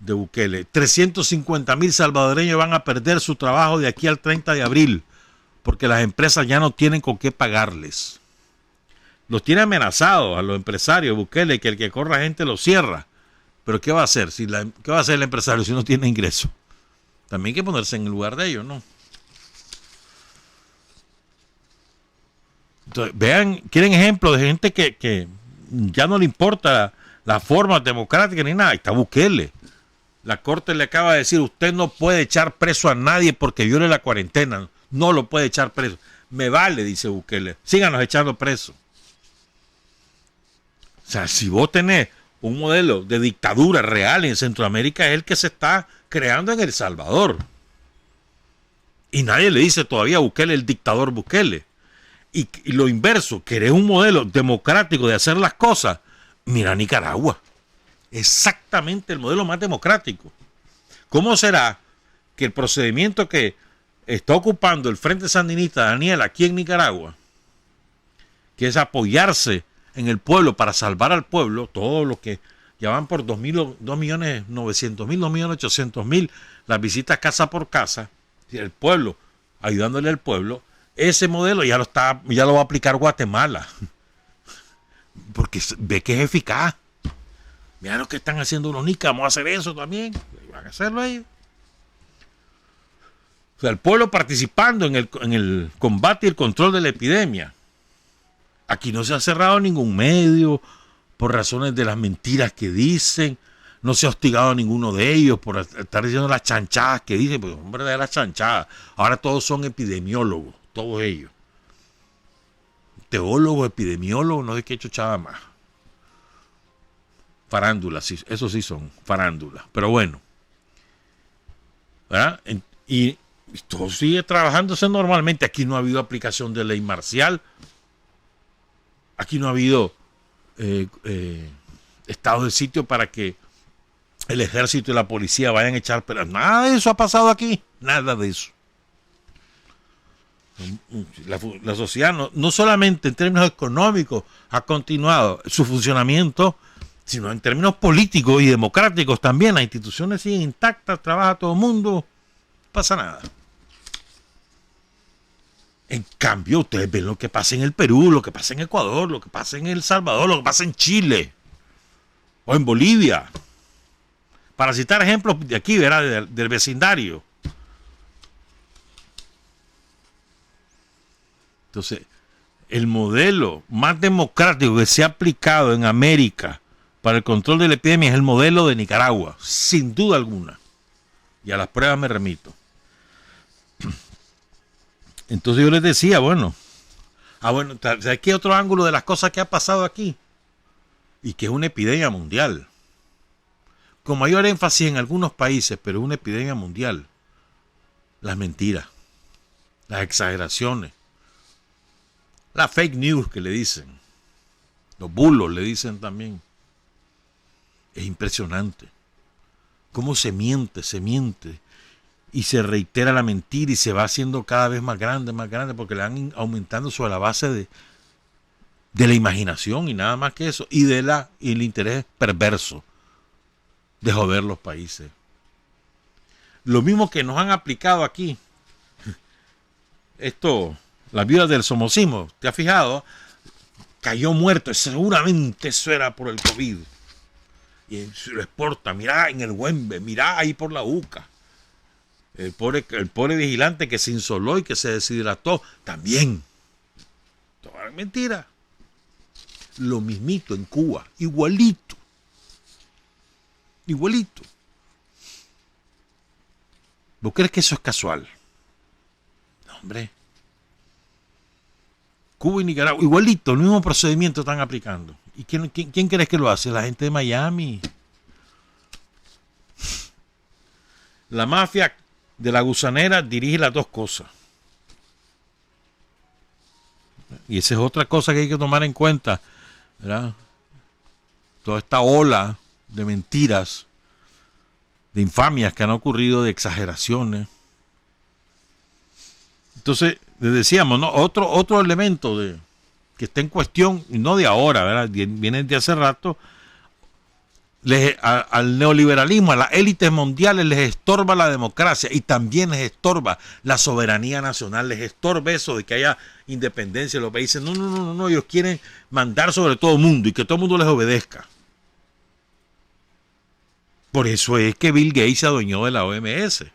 de Bukele. 350,000 salvadoreños van a perder su trabajo de aquí al 30 de abril, porque las empresas ya no tienen con qué pagarles. Los tiene amenazados a los empresarios, Bukele, que el que corra gente lo cierra. Pero ¿qué va a hacer? ¿Qué va a hacer el empresario si no tiene ingreso? También hay que ponerse en el lugar de ellos, ¿no? Entonces, vean, quieren ejemplos de gente que ya no le importa la forma democrática ni nada. Ahí está Bukele. La corte le acaba de decir, usted no puede echar preso a nadie porque viole la cuarentena. No lo puede echar preso. Me vale, dice Bukele. Síganos echando preso. O sea, si vos tenés un modelo de dictadura real en Centroamérica, es el que se está creando en El Salvador. Y nadie le dice todavía a Bukele el dictador Bukele. Y lo inverso, querés un modelo democrático de hacer las cosas, mira Nicaragua. Exactamente el modelo más democrático. ¿Cómo será que el procedimiento que está ocupando el Frente Sandinista Daniel aquí en Nicaragua, que es apoyarse en el pueblo para salvar al pueblo, todo lo que ya van por 2.900.000, 2.800.000, las visitas casa por casa, el pueblo ayudándole al pueblo, ese modelo ya lo va a aplicar Guatemala, porque ve que es eficaz. Mira lo que están haciendo los nicas, vamos a hacer eso también, van a hacerlo ellos. O sea, el pueblo participando en el combate y el control de la epidemia. Aquí no se ha cerrado ningún medio por razones de las mentiras que dicen. No se ha hostigado a ninguno de ellos por estar diciendo las chanchadas que dicen. Pues hombre, de las chanchadas. Ahora todos son epidemiólogos, todos ellos. Teólogos, epidemiólogos, no sé qué chuchada más. Farándulas, sí, eso sí son farándulas. Pero bueno. ¿Verdad? Y todo sigue trabajándose normalmente. Aquí no ha habido aplicación de ley marcial. Aquí no ha habido estados de sitio para que el ejército y la policía vayan a echar. Pero nada de eso ha pasado aquí. Nada de eso. La sociedad no solamente en términos económicos ha continuado su funcionamiento, sino en términos políticos y democráticos también. Las instituciones siguen intactas, trabaja todo el mundo, no pasa nada. En cambio, ustedes ven lo que pasa en el Perú, lo que pasa en Ecuador, lo que pasa en El Salvador, lo que pasa en Chile o en Bolivia. Para citar ejemplos de aquí, ¿verdad? Del vecindario. Entonces, el modelo más democrático que se ha aplicado en América para el control de la epidemia es el modelo de Nicaragua, sin duda alguna. Y a las pruebas me remito. Entonces yo les decía, bueno, ¿sabes qué otro ángulo de las cosas que ha pasado aquí? Y que es una epidemia mundial. Con mayor énfasis en algunos países, pero es una epidemia mundial. Las mentiras, las exageraciones, las fake news que le dicen, los bulos le dicen también. Es impresionante cómo se miente y se reitera la mentira y se va haciendo cada vez más grande, porque le van aumentando sobre la base de la imaginación y nada más que eso, y el interés perverso de joder los países. Lo mismo que nos han aplicado aquí, la viuda del somocismo, ¿te has fijado? Cayó muerto, seguramente eso era por el COVID. Y se lo exporta, mirá en el Güembe, mirá ahí por la UCA. El pobre vigilante que se insoló y que se deshidrató, también. Toda mentira. Lo mismito en Cuba, igualito. Igualito. ¿Vos crees que eso es casual? No, hombre. Cuba y Nicaragua, igualito, el mismo procedimiento están aplicando. ¿Y quién crees que lo hace? La gente de Miami. La mafia de la gusanera dirige las dos cosas. Y esa es otra cosa que hay que tomar en cuenta, ¿verdad? Toda esta ola de mentiras, de infamias que han ocurrido, de exageraciones. Entonces, les decíamos, ¿no? Otro elemento que está en cuestión, y no de ahora, ¿verdad? Viene de hace rato, al neoliberalismo, a las élites mundiales les estorba la democracia y también les estorba la soberanía nacional, les estorba eso de que haya independencia de los países. No, ellos quieren mandar sobre todo el mundo y que todo el mundo les obedezca. Por eso es que Bill Gates se adueñó de la OMS.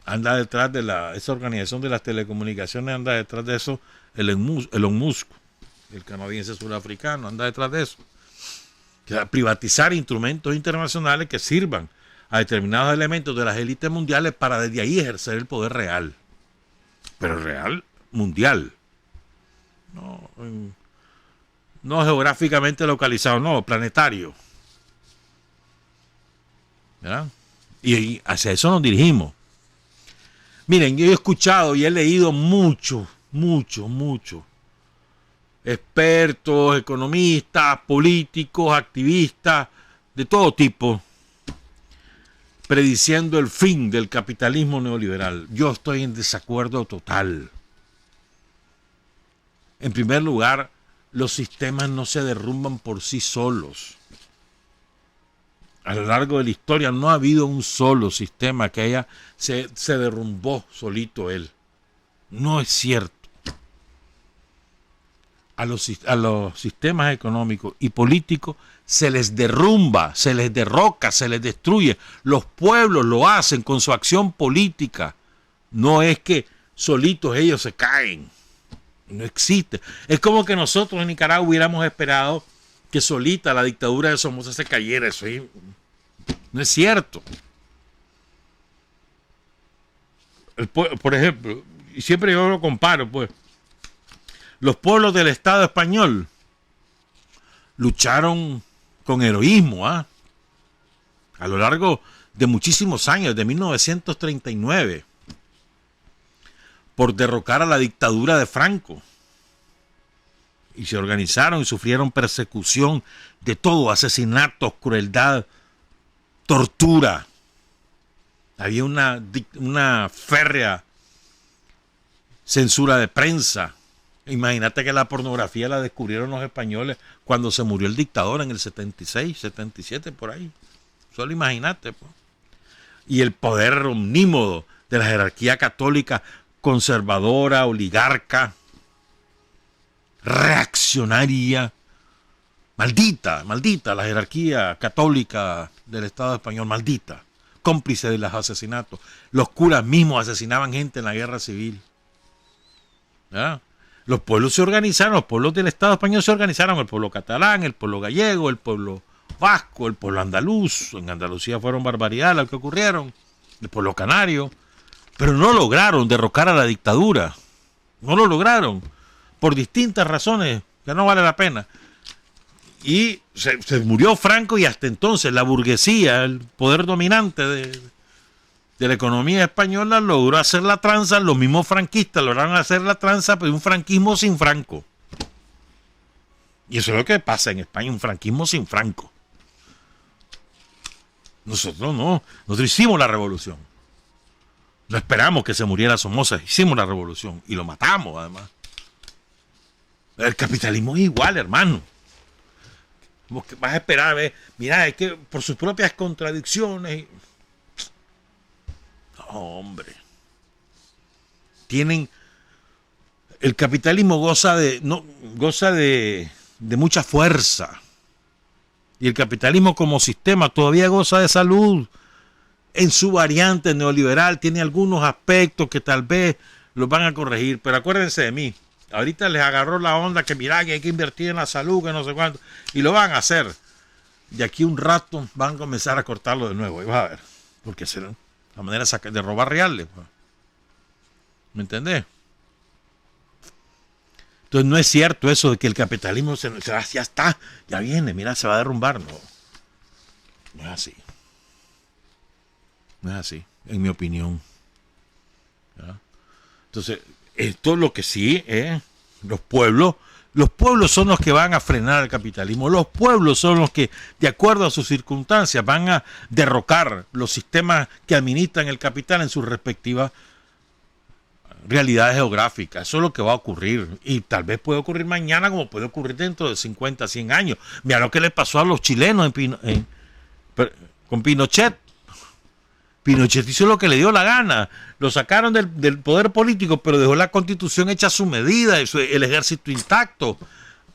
Anda detrás de esa organización de las telecomunicaciones, anda detrás de eso Elon Musk, el canadiense surafricano, anda detrás de eso. O sea, privatizar instrumentos internacionales que sirvan a determinados elementos de las élites mundiales para desde ahí ejercer el poder real. Pero real, mundial. No geográficamente localizado, no, planetario. ¿Verdad? Y hacia eso nos dirigimos. Miren, yo he escuchado y he leído mucho expertos, economistas, políticos, activistas, de todo tipo, prediciendo el fin del capitalismo neoliberal. Yo estoy en desacuerdo total. En primer lugar, los sistemas no se derrumban por sí solos. A lo largo de la historia no ha habido un solo sistema que se derrumbó solito él. No es cierto. A los sistemas económicos y políticos se les derrumba, se les derroca, se les destruye. Los pueblos lo hacen con su acción política. No es que solitos ellos se caen. No existe. Es como que nosotros en Nicaragua hubiéramos esperado que solita la dictadura de Somoza se cayera. Eso no es cierto. Por ejemplo, y siempre yo lo comparo, pues, los pueblos del Estado español lucharon con heroísmo, a lo largo de muchísimos años, de 1939, por derrocar a la dictadura de Franco. Y se organizaron y sufrieron persecución de todo, asesinatos, crueldad, tortura. Había una férrea censura de prensa. Imagínate que la pornografía la descubrieron los españoles cuando se murió el dictador en el 76, 77, por ahí. Solo imagínate, pues. Y el poder omnímodo de la jerarquía católica conservadora, oligarca, reaccionaria. Maldita la jerarquía católica del Estado español, maldita. Cómplice de los asesinatos. Los curas mismos asesinaban gente en la guerra civil. ¿Ah? Los pueblos se organizaron, los pueblos del Estado español se organizaron, el pueblo catalán, el pueblo gallego, el pueblo vasco, el pueblo andaluz. En Andalucía fueron barbaridades las que ocurrieron, el pueblo canario, pero no lograron derrocar a la dictadura. No lo lograron, por distintas razones que no vale la pena. Y se murió Franco y hasta entonces la burguesía, el poder dominante de la economía española, logró hacer la tranza. Los mismos franquistas lograron hacer la tranza, pero un franquismo sin Franco. Y eso es lo que pasa en España, un franquismo sin Franco. Nosotros no, nosotros hicimos la revolución. No esperamos que se muriera Somoza, hicimos la revolución y lo matamos además. El capitalismo es igual, hermano. Vas a esperar a ver, mira, es que por sus propias contradicciones. No, hombre. El capitalismo goza de mucha fuerza. Y el capitalismo como sistema todavía goza de salud. En su variante neoliberal tiene algunos aspectos que tal vez los van a corregir, pero acuérdense de mí. Ahorita les agarró la onda que mira que hay que invertir en la salud, que no sé cuánto, y lo van a hacer. De aquí un rato van a comenzar a cortarlo de nuevo, y vas a ver, porque es la manera de robar reales. ¿Me entendés? Entonces no es cierto eso de que el capitalismo ya está, ya viene, mira, se va a derrumbar. No es así. No es así, en mi opinión. ¿Ya? Entonces, esto es lo que sí es. Los pueblos son los que van a frenar el capitalismo. Los pueblos son los que, de acuerdo a sus circunstancias, van a derrocar los sistemas que administran el capital en sus respectivas realidad geográfica. Eso es lo que va a ocurrir. Y tal vez puede ocurrir mañana como puede ocurrir dentro de 50, 100 años. Mira lo que le pasó a los chilenos con Pinochet. Pinochet hizo lo que le dio la gana. Lo sacaron del poder político, pero dejó la constitución hecha a su medida, el ejército intacto.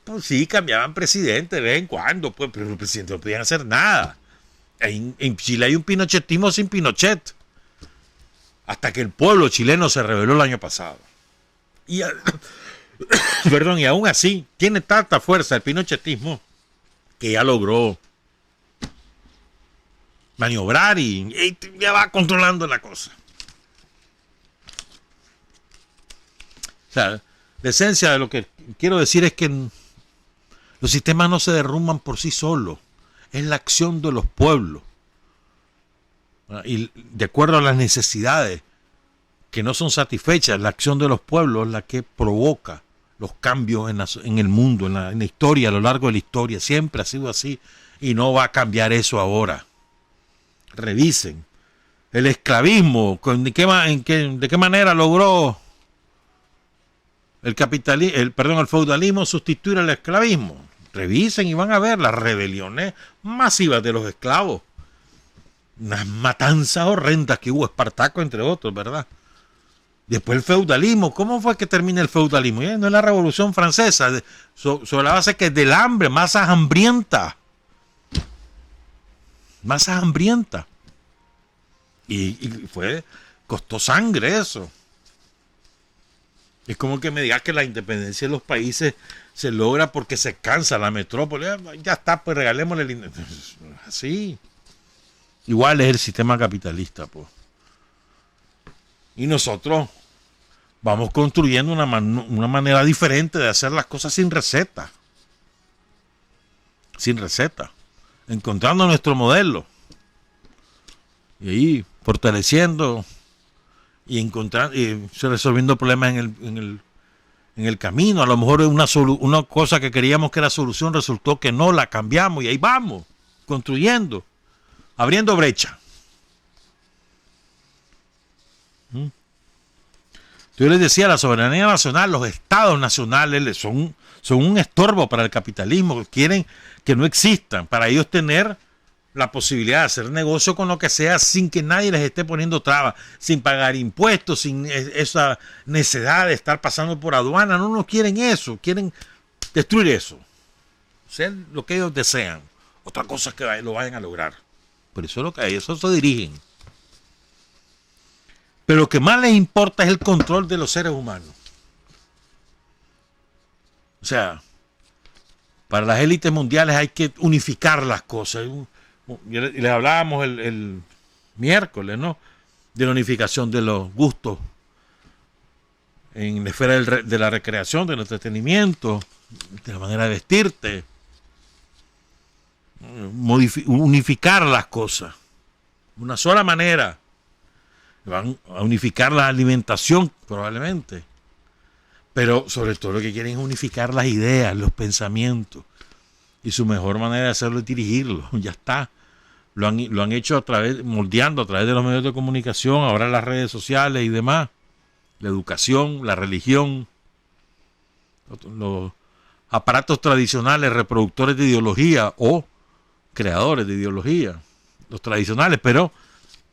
Pues sí, cambiaban presidente de vez en cuando, pues, pero los presidentes no podían hacer nada. En Chile hay un pinochetismo sin Pinochet. Hasta que el pueblo chileno se rebeló el año pasado. Perdón, y aún así tiene tanta fuerza el pinochetismo que ya logró maniobrar y ya va controlando la cosa. O sea, la esencia de lo que quiero decir es que los sistemas no se derrumban por sí solos. Es la acción de los pueblos. Y de acuerdo a las necesidades que no son satisfechas, la acción de los pueblos es la que provoca los cambios en el mundo, en la historia, a lo largo de la historia. Siempre ha sido así y no va a cambiar eso ahora. Revisen. El esclavismo, ¿de qué manera logró el feudalismo sustituir al esclavismo? Revisen y van a ver las rebeliones masivas de los esclavos. Unas matanzas horrendas que hubo, Espartaco entre otros, ¿verdad? Después el feudalismo. ¿Cómo fue que termina el feudalismo? No es la Revolución Francesa, sobre la base que es del hambre, masas hambrientas. Masas hambrientas. Y costó sangre eso. Es como que me digas que la independencia de los países se logra porque se cansa la metrópoli. Ya está, pues regalémosle la independencia. Así. Igual es el sistema capitalista, pues. Y nosotros vamos construyendo una manera diferente de hacer las cosas sin receta. Sin receta. Encontrando nuestro modelo. Y ahí fortaleciendo y encontrando y resolviendo problemas en el camino. A lo mejor una cosa que creíamos que era solución resultó que no, la cambiamos y ahí vamos, construyendo, abriendo brecha. Yo les decía, la soberanía nacional, los estados nacionales son un estorbo para el capitalismo, quieren que no existan, para ellos tener la posibilidad de hacer negocio con lo que sea sin que nadie les esté poniendo trabas, sin pagar impuestos, sin esa necesidad de estar pasando por aduana. No quieren eso, quieren destruir eso, ser lo que ellos desean. Otra cosa es que lo vayan a lograr. Por eso es lo que a eso se dirigen. Pero lo que más les importa es el control de los seres humanos. O sea, para las élites mundiales hay que unificar las cosas. Les hablábamos el miércoles, ¿no? De la unificación de los gustos en la esfera de la recreación, del entretenimiento, de la manera de vestirte. Unificar las cosas. Una sola manera. Van a unificar la alimentación, probablemente. Pero sobre todo lo que quieren es unificar las ideas, los pensamientos. Y su mejor manera de hacerlo es dirigirlo. Ya está. Lo han hecho moldeando a través de los medios de comunicación, ahora las redes sociales y demás. La educación, la religión, los aparatos tradicionales, reproductores de ideología o creadores de ideología. Los tradicionales, pero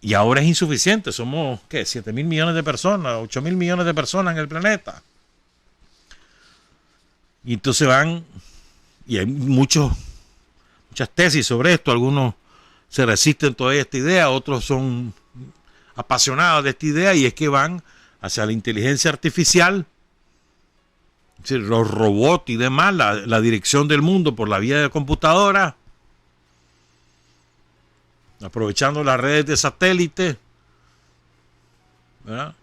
y ahora es insuficiente. Somos, ¿qué? 7.000 millones de personas, 8.000 millones de personas en el planeta. Y entonces y hay muchas tesis sobre esto. Algunos se resisten todavía a esta idea, otros son apasionados de esta idea, y es que van hacia la inteligencia artificial, es decir, los robots y demás, la dirección del mundo por la vía de computadora, aprovechando las redes de satélite, ¿verdad?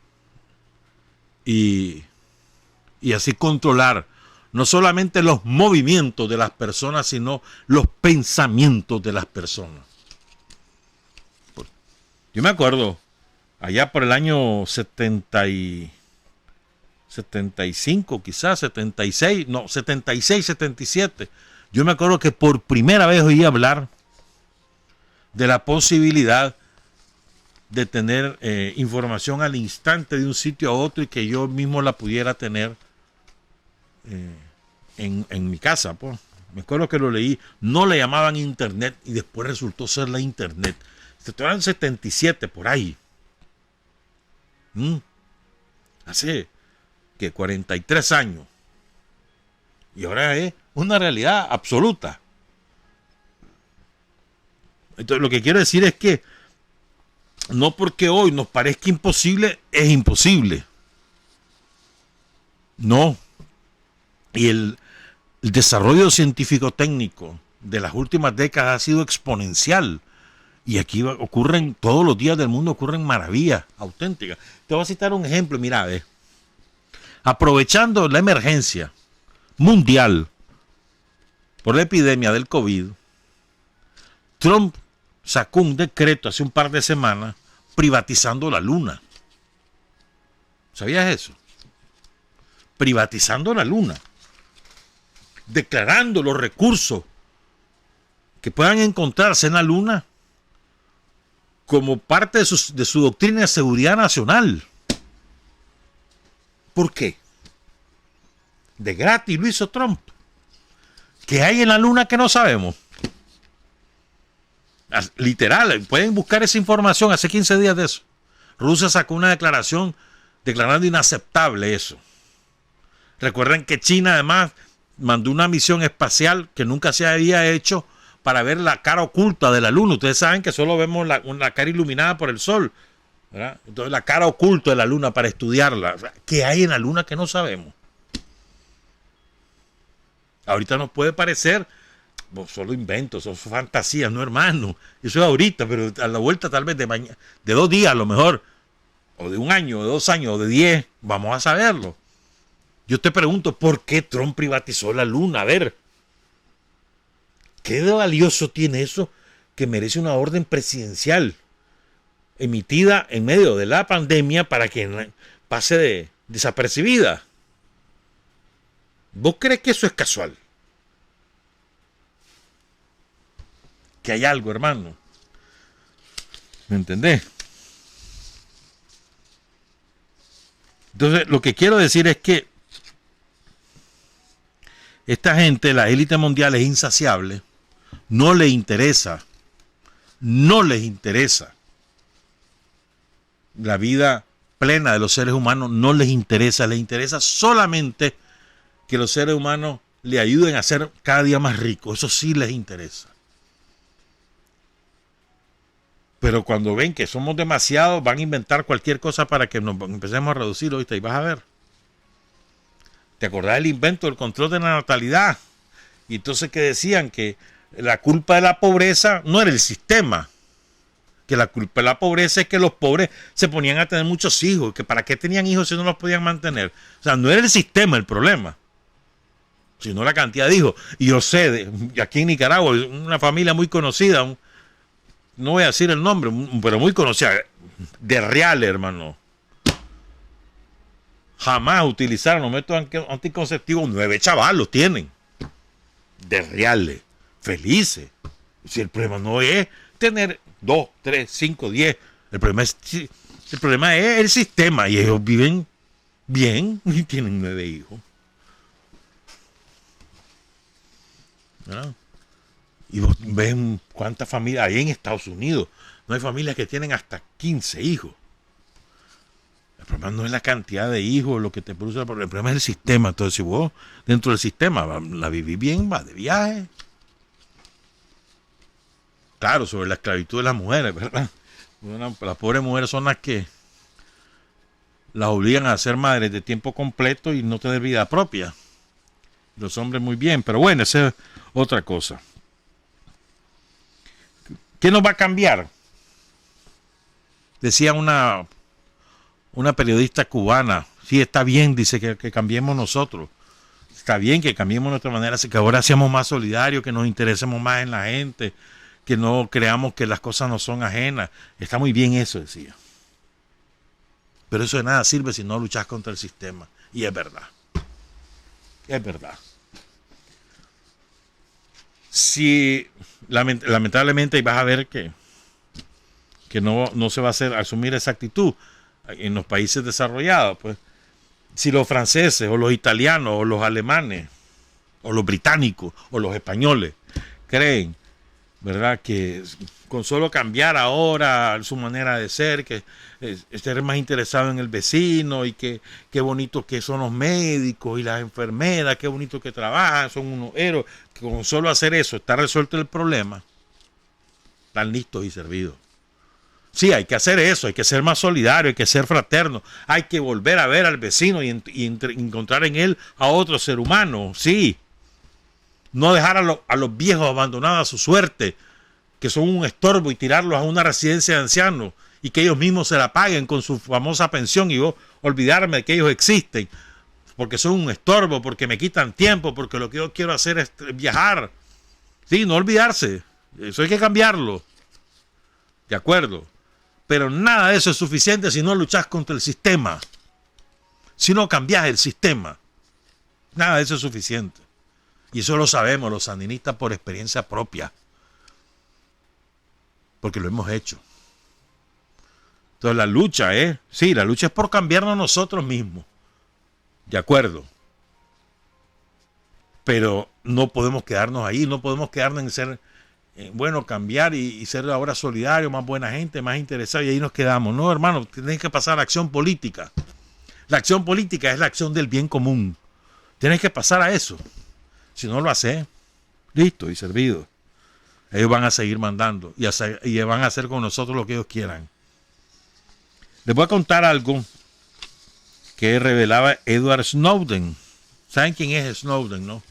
Y así controlar no solamente los movimientos de las personas, sino los pensamientos de las personas. Yo me acuerdo, allá por el año 75, quizás 76, 77, yo me acuerdo que por primera vez oí hablar de la posibilidad de tener información al instante de un sitio a otro y que yo mismo la pudiera tener en mi casa, pues. Me acuerdo que lo leí, no le llamaban internet y después resultó ser la internet. Se estoy en 77 por ahí. Hace que 43 años. Y ahora es una realidad absoluta. Entonces lo que quiero decir es que no porque hoy nos parezca imposible, es imposible. No. Y el desarrollo científico-técnico de las últimas décadas ha sido exponencial. Y aquí ocurren, todos los días del mundo ocurren maravillas auténticas. Te voy a citar un ejemplo, mira, aprovechando la emergencia mundial por la epidemia del COVID, Trump sacó un decreto hace un par de semanas privatizando la luna. ¿Sabías eso? Privatizando la luna. Declarando los recursos que puedan encontrarse en la luna como parte de su doctrina de seguridad nacional. ¿Por qué? De gratis lo hizo Trump. ¿Qué hay en la luna que no sabemos? Literal, pueden buscar esa información hace 15 días de eso. Rusia sacó una declaración declarando inaceptable eso. Recuerden que China además mandó una misión espacial que nunca se había hecho para ver la cara oculta de la luna. Ustedes saben que solo vemos la cara iluminada por el sol, ¿verdad? Entonces la cara oculta de la luna para estudiarla. ¿Qué hay en la luna que no sabemos? Ahorita nos puede parecer solo inventos, son fantasías, no, hermano. Eso es ahorita, pero a la vuelta tal vez de mañana, de 2 días a lo mejor, o de 1 año, o de 2 años, o de 10, vamos a saberlo. Yo te pregunto, ¿por qué Trump privatizó la luna? A ver, ¿qué de valioso tiene eso que merece una orden presidencial emitida en medio de la pandemia para que pase desapercibida? ¿Vos crees que eso es casual? Que hay algo, hermano. ¿Me entendés? Entonces, lo que quiero decir es que esta gente, la élite mundial, es insaciable. No les interesa. No les interesa. La vida plena de los seres humanos no les interesa. Les interesa solamente que los seres humanos le ayuden a ser cada día más ricos. Eso sí les interesa. Pero cuando ven que somos demasiados, van a inventar cualquier cosa para que nos empecemos a reducir, ¿oíste? Y vas a ver. ¿Te acordás del invento del control de la natalidad? Y entonces que decían que la culpa de la pobreza no era el sistema. Que la culpa de la pobreza es que los pobres se ponían a tener muchos hijos. Que para qué tenían hijos si no los podían mantener. O sea, no era el sistema el problema, sino la cantidad de hijos. Y yo sé, aquí en Nicaragua, una familia muy conocida, no voy a decir el nombre, pero muy conocida, de Real, hermano. Jamás utilizaron los métodos anticonceptivos. 9 chavalos tienen. De Reales. Felices. Si el problema no es tener 2, 3, 5, 10. El problema es el sistema. Y ellos viven bien y tienen 9 hijos. ¿No? Y vos ven cuántas familias hay en Estados Unidos. No hay familias que tienen hasta 15 hijos. El problema no es la cantidad de hijos lo que te produce, el problema es el sistema. Entonces, si vos dentro del sistema la vivís bien, vas de viaje. Claro, sobre la esclavitud de las mujeres, ¿verdad? Las pobres mujeres son las que las obligan a ser madres de tiempo completo y no tener vida propia. Los hombres muy bien, pero bueno, esa es otra cosa. ¿Qué nos va a cambiar? Decía una periodista cubana. Sí, está bien, dice que cambiemos nosotros. Está bien que cambiemos nuestra manera, que ahora seamos más solidarios, que nos interesemos más en la gente, que no creamos que las cosas no son ajenas. Está muy bien eso, decía. Pero eso de nada sirve si no luchas contra el sistema. Y es verdad. Es verdad. Si lamentablemente vas a ver que que no se va a asumir esa actitud en los países desarrollados. Pues, si los franceses o los italianos o los alemanes o los británicos o los españoles creen, ¿verdad?, que con solo cambiar ahora su manera de ser, que estar más interesado en el vecino y que qué bonito que son los médicos y las enfermeras, qué bonito que trabajan, son unos héroes, que con solo hacer eso está resuelto el problema, están listos y servidos. Sí, hay que hacer eso, hay que ser más solidario, hay que ser fraterno, hay que volver a ver al vecino y encontrar en él a otro ser humano, sí. No dejar a los viejos abandonados a su suerte, que son un estorbo, y tirarlos a una residencia de ancianos y que ellos mismos se la paguen con su famosa pensión, y yo olvidarme de que ellos existen, porque son un estorbo, porque me quitan tiempo, porque lo que yo quiero hacer es viajar. Sí, no olvidarse, eso hay que cambiarlo. De acuerdo. Pero nada de eso es suficiente si no luchas contra el sistema. Si no cambias el sistema. Nada de eso es suficiente. Y eso lo sabemos los sandinistas por experiencia propia. Porque lo hemos hecho. Entonces la lucha sí, la lucha es por cambiarnos nosotros mismos. De acuerdo. Pero no podemos quedarnos ahí, no podemos quedarnos en ser, cambiar y ser ahora solidario, más buena gente, más interesado, y ahí nos quedamos. No, hermano, tienes que pasar a la acción política. La acción política es la acción del bien común. Tienes que pasar a eso. Si no lo haces, listo y servido. Ellos van a seguir mandando y van a hacer con nosotros lo que ellos quieran. Les voy a contar algo que revelaba Edward Snowden. ¿Saben quién es Snowden, no?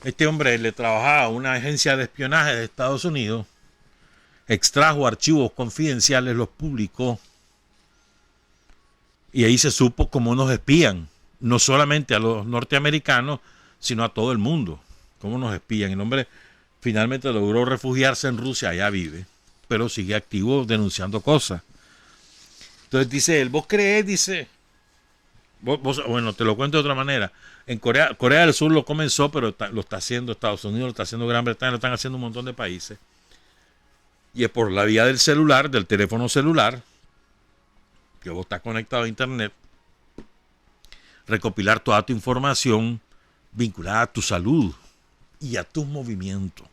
Este hombre le trabajaba a una agencia de espionaje de Estados Unidos, extrajo archivos confidenciales, los publicó, y ahí se supo cómo nos espían, no solamente a los norteamericanos, sino a todo el mundo, cómo nos espían. El hombre finalmente logró refugiarse en Rusia, allá vive, pero sigue activo denunciando cosas. Entonces dice él, ¿vos creés? Dice, bueno, te lo cuento de otra manera. En Corea del Sur lo comenzó, pero lo está haciendo Estados Unidos, lo está haciendo Gran Bretaña, lo están haciendo un montón de países. Y es por la vía del celular, del teléfono celular, que vos estás conectado a internet, recopilar toda tu información vinculada a tu salud y a tus movimientos.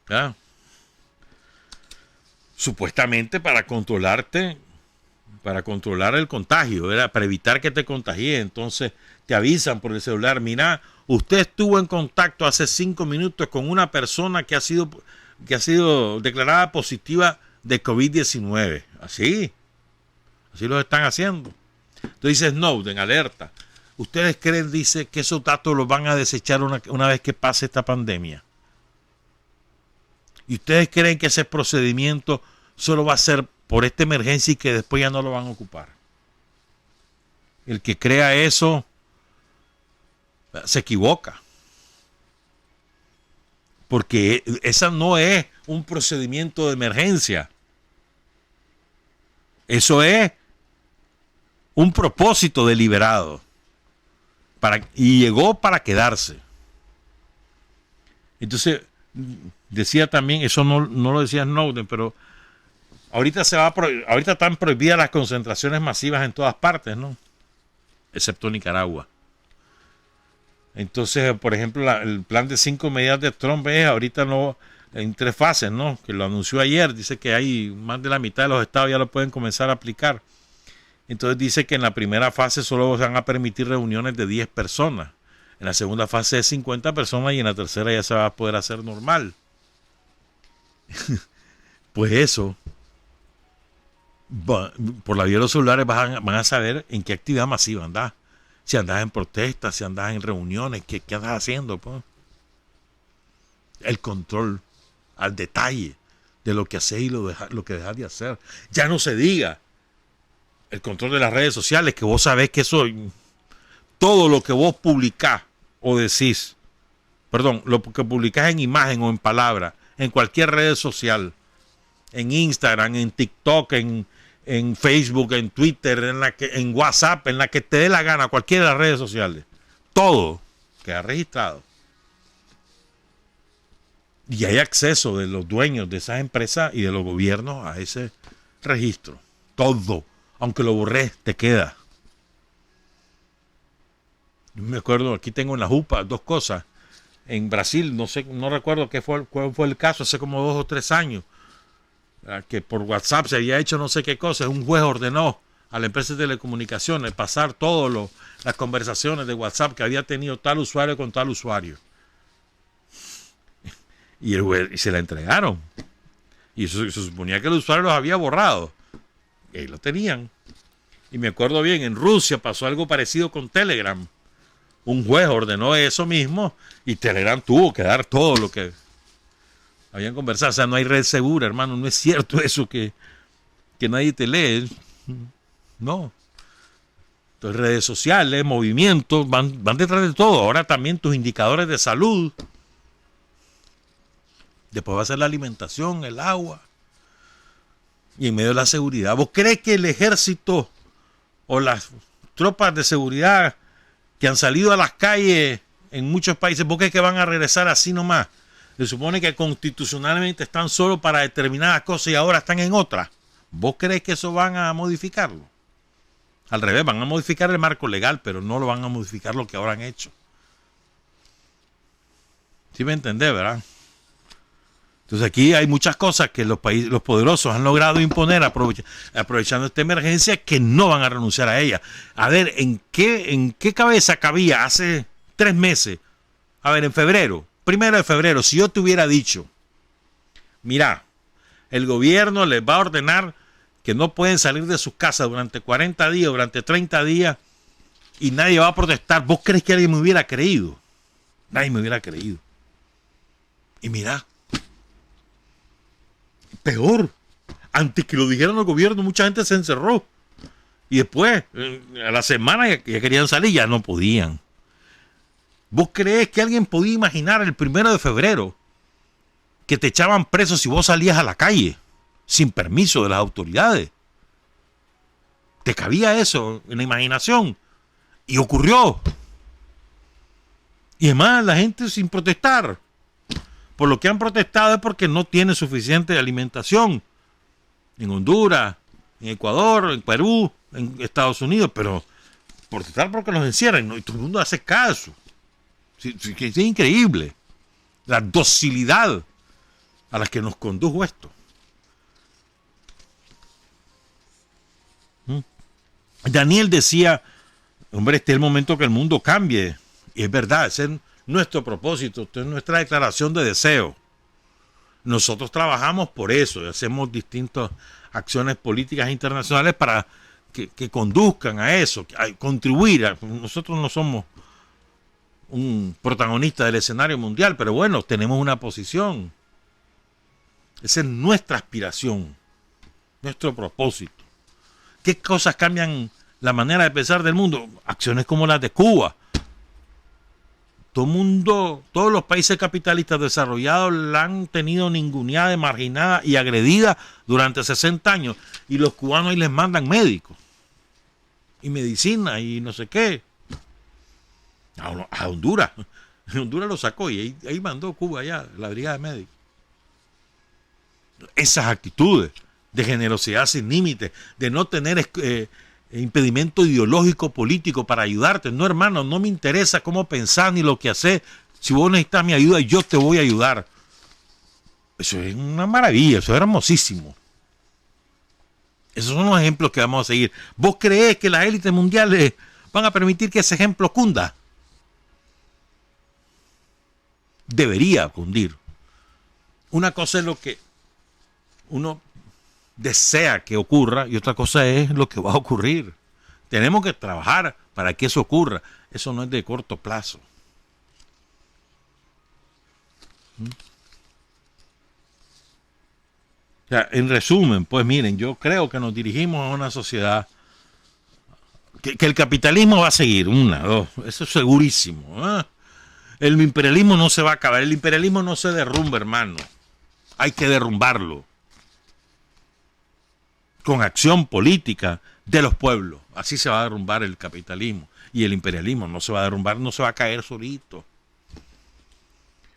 ¿Ya? Supuestamente para controlarte, para controlar el contagio, ¿verdad? Para evitar que te contagies. Entonces te avisan por el celular, mira, usted estuvo en contacto hace 5 minutos con una persona que ha sido declarada positiva de COVID-19. Así lo están haciendo. Entonces dice Snowden, alerta. ¿Ustedes creen, dice, que esos datos los van a desechar una vez que pase esta pandemia? ¿Y ustedes creen que ese procedimiento solo va a ser por esta emergencia y que después ya no lo van a ocupar? El que crea eso se equivoca. Porque esa no es un procedimiento de emergencia. Eso es un propósito deliberado. Y llegó para quedarse. Entonces, decía también, eso no lo decía Snowden, pero ahorita están prohibidas las concentraciones masivas en todas partes, ¿no? Excepto Nicaragua. Entonces, por ejemplo, el plan de 5 medidas de Trump es ahorita en 3 fases, ¿no? Que lo anunció ayer. Dice que hay más de la mitad de los estados ya lo pueden comenzar a aplicar. Entonces dice que en la primera fase solo se van a permitir reuniones de 10 personas. En la segunda fase de 50 personas y en la tercera ya se va a poder hacer normal. Pues eso, por la vía de los celulares van a saber en qué actividad masiva andás. Si andás en protestas, si andás en reuniones, ¿qué andas haciendo? Pues? El control al detalle de lo que haces y lo que dejas de hacer. Ya no se diga el control de las redes sociales, que vos sabés que eso, todo lo que vos publicás o decís, lo que publicás en imagen o en palabra, en cualquier red social, en Instagram, en TikTok, en Facebook, en Twitter, en WhatsApp, en la que te dé la gana, cualquiera de las redes sociales, todo queda registrado. Y hay acceso de los dueños de esas empresas y de los gobiernos a ese registro. Todo. Aunque lo borres, te queda. Yo me acuerdo, aquí tengo en la jupa 2 cosas. En Brasil, no sé, no recuerdo cuál fue el caso, hace como 2 o 3 años, que por WhatsApp se había hecho no sé qué cosa. Un juez ordenó a la empresa de telecomunicaciones pasar todas las conversaciones de WhatsApp que había tenido tal usuario con tal usuario. Y el juez, y se la entregaron. Y eso, se suponía que el usuario los había borrado. Y ahí lo tenían. Y me acuerdo bien, en Rusia pasó algo parecido con Telegram. Un juez ordenó eso mismo y Telegram tuvo que dar todo lo que habían conversado. O sea, no hay red segura, hermano. No es cierto eso que nadie te lee. No. Entonces, redes sociales, movimientos, van detrás de todo. Ahora también tus indicadores de salud. Después va a ser la alimentación, el agua. Y en medio de la seguridad. ¿Vos crees que el ejército o las tropas de seguridad que han salido a las calles en muchos países, ¿vos crees que van a regresar así nomás? Se supone que constitucionalmente están solo para determinadas cosas y ahora están en otras. ¿Vos crees que eso van a modificarlo? Al revés, van a modificar el marco legal, pero no lo van a modificar lo que ahora han hecho. ¿Sí me entendés, verdad? Entonces aquí hay muchas cosas que los poderosos han logrado imponer aprovechando esta emergencia, que no van a renunciar a ella. A ver, ¿en qué cabeza cabía hace 3 meses? A ver, en febrero, 1 de febrero, si yo te hubiera dicho, mira, el gobierno les va a ordenar que no pueden salir de sus casas durante 40 días, durante 30 días, y nadie va a protestar, ¿vos crees que alguien me hubiera creído? Nadie me hubiera creído. Y mira, peor, antes que lo dijeran el gobierno, mucha gente se encerró. Y después, a la semana ya querían salir, ya no podían. ¿Vos creés que alguien podía imaginar el 1 de febrero que te echaban preso si vos salías a la calle sin permiso de las autoridades? ¿Te cabía eso en la imaginación? Y ocurrió. Y además la gente sin protestar. Por lo que han protestado es porque no tiene suficiente alimentación. En Honduras, en Ecuador, en Perú, en Estados Unidos, pero protestar porque los encierran, ¿no? Y todo el mundo hace caso. Sí, es increíble la docilidad a la que nos condujo esto. Daniel decía, hombre, este es el momento que el mundo cambie. Y es verdad, ese es nuestro propósito, esta es nuestra declaración de deseo. Nosotros trabajamos por eso y hacemos distintas acciones políticas internacionales para que conduzcan a eso, a contribuir. Nosotros no somos un protagonista del escenario mundial, pero bueno, tenemos una posición. Esa es nuestra aspiración, nuestro propósito. ¿Qué cosas cambian la manera de pensar del mundo? Acciones como las de Cuba. Todos los países capitalistas desarrollados la han tenido ninguneada, marginada y agredida durante 60 años. Y los cubanos ahí les mandan médicos y medicina y no sé qué. A Honduras. Honduras lo sacó y ahí mandó Cuba allá, la brigada de médicos. Esas actitudes de generosidad sin límites, de no tener impedimento ideológico político para ayudarte. No, hermano, no me interesa cómo pensás ni lo que haces. Si vos necesitas mi ayuda, yo te voy a ayudar. Eso es una maravilla, eso es hermosísimo. Esos son los ejemplos que vamos a seguir. ¿Vos creés que las élites mundiales van a permitir que ese ejemplo cunda? Debería cundir. Una cosa es lo que uno desea que ocurra y otra cosa es lo que va a ocurrir. Tenemos que trabajar para que eso ocurra. Eso no es de corto plazo. O sea, en resumen, pues miren, yo creo que nos dirigimos a una sociedad que el capitalismo va a seguir, 1, 2, eso es segurísimo. El imperialismo no se va a acabar, el imperialismo no se derrumba, hermano. Hay que derrumbarlo con acción política de los pueblos. Así se va a derrumbar el capitalismo. Y el imperialismo no se va a derrumbar, no se va a caer solito.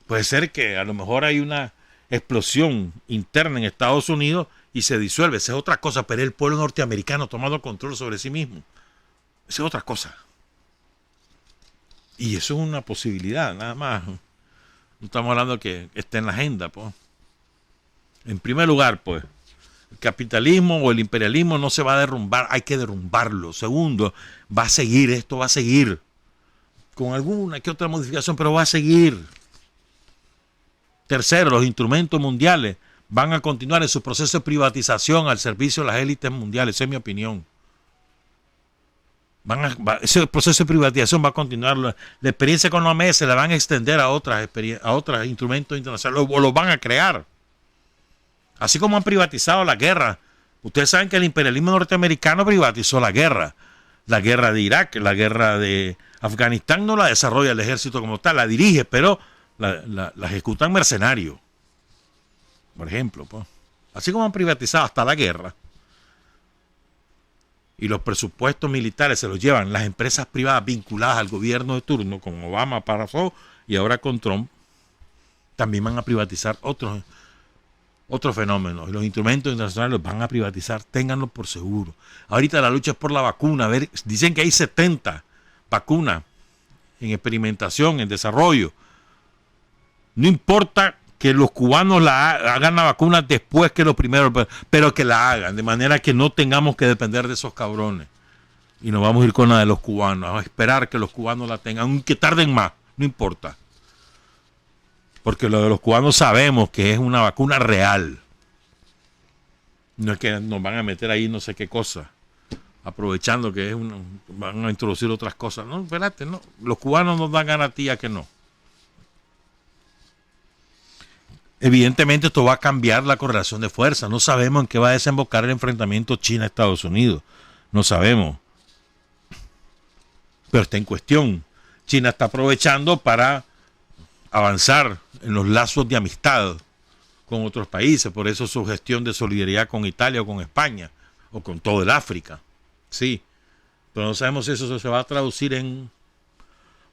Puede ser que a lo mejor hay una explosión interna en Estados Unidos y se disuelve. Esa es otra cosa, pero el pueblo norteamericano tomando control sobre sí mismo. Esa es otra cosa. Y eso es una posibilidad, nada más. No estamos hablando que esté en la agenda, pues. En primer lugar, pues, el capitalismo o el imperialismo no se va a derrumbar, hay que derrumbarlo. Segundo, va a seguir, esto va a seguir. Con alguna que otra modificación, pero va a seguir. Tercero, los instrumentos mundiales van a continuar en su proceso de privatización al servicio de las élites mundiales, esa es mi opinión. Ese proceso de privatización va a continuar. La experiencia con la OMS se la van a extender a otros instrumentos internacionales, o los van a crear. Así como han privatizado la guerra. Ustedes saben que el imperialismo norteamericano privatizó la guerra. La guerra de Irak, la guerra de Afganistán no la desarrolla el ejército como tal, la dirige, pero la ejecutan mercenarios. Por ejemplo, pues. Así como han privatizado hasta la guerra. Y los presupuestos militares se los llevan las empresas privadas vinculadas al gobierno de turno, como Obama pasó y ahora con Trump, también van a privatizar otros fenómenos. Los instrumentos internacionales los van a privatizar, ténganlo por seguro. Ahorita la lucha es por la vacuna. A ver, dicen que hay 70 vacunas en experimentación, en desarrollo. No importa que los cubanos hagan la vacuna después que los primeros, pero que la hagan, de manera que no tengamos que depender de esos cabrones. Y nos vamos a ir con la de los cubanos, a esperar que los cubanos la tengan, aunque tarden más, no importa. Porque lo de los cubanos sabemos que es una vacuna real. No es que nos van a meter ahí no sé qué cosa, aprovechando que van a introducir otras cosas. No, espérate, no. Los cubanos nos dan garantía que no. Evidentemente esto va a cambiar la correlación de fuerza. No sabemos en qué va a desembocar el enfrentamiento China-Estados Unidos. No sabemos. Pero está en cuestión. China está aprovechando para avanzar en los lazos de amistad con otros países. Por eso su gestión de solidaridad con Italia o con España o con todo el África. Sí. Pero no sabemos si eso se va a traducir en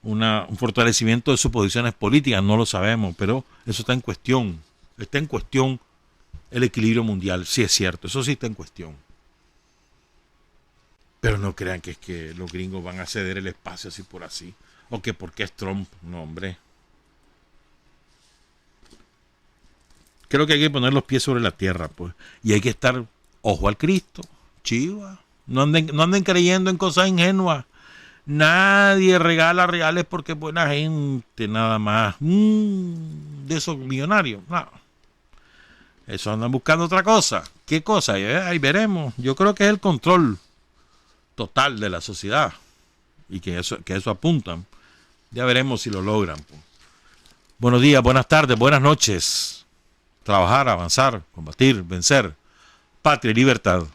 un fortalecimiento de sus posiciones políticas, no lo sabemos, pero eso está en cuestión. Está en cuestión el equilibrio mundial, sí es cierto, eso sí está en cuestión. Pero no crean que es que los gringos van a ceder el espacio así por así, o que porque es Trump, no hombre. Creo que hay que poner los pies sobre la tierra, pues, y hay que estar ojo al Cristo, chiva, no anden creyendo en cosas ingenuas. Nadie regala reales porque es buena gente, nada más. De esos millonarios. No. Eso andan buscando otra cosa. ¿Qué cosa? Ahí veremos. Yo creo que es el control total de la sociedad. Y que eso apuntan. Ya veremos si lo logran. Buenos días, buenas tardes, buenas noches. Trabajar, avanzar, combatir, vencer. Patria y libertad.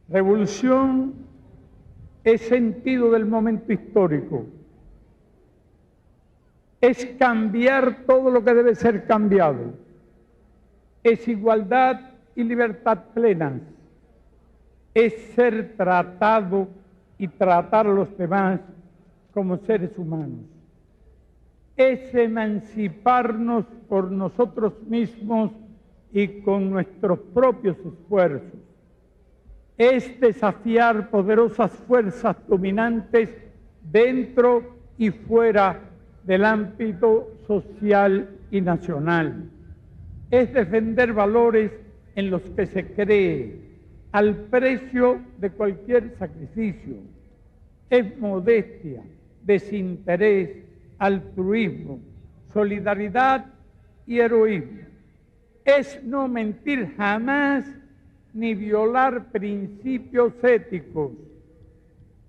Revolución es sentido del momento histórico, es cambiar todo lo que debe ser cambiado, es igualdad y libertad plenas, es ser tratado y tratar a los demás como seres humanos, es emanciparnos por nosotros mismos y con nuestros propios esfuerzos. Es desafiar poderosas fuerzas dominantes dentro y fuera del ámbito social y nacional. Es defender valores en los que se cree al precio de cualquier sacrificio. Es modestia, desinterés, altruismo, solidaridad y heroísmo. Es no mentir jamás ni violar principios éticos.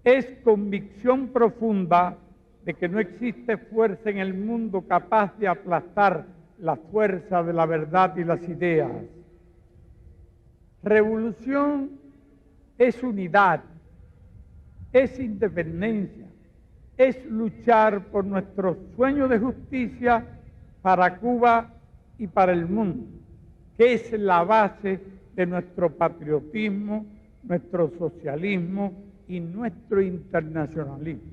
Es convicción profunda de que no existe fuerza en el mundo capaz de aplastar la fuerza de la verdad y las ideas. Revolución es unidad, es independencia, es luchar por nuestro sueño de justicia para Cuba y para el mundo, que es la base de nuestro patriotismo, nuestro socialismo y nuestro internacionalismo.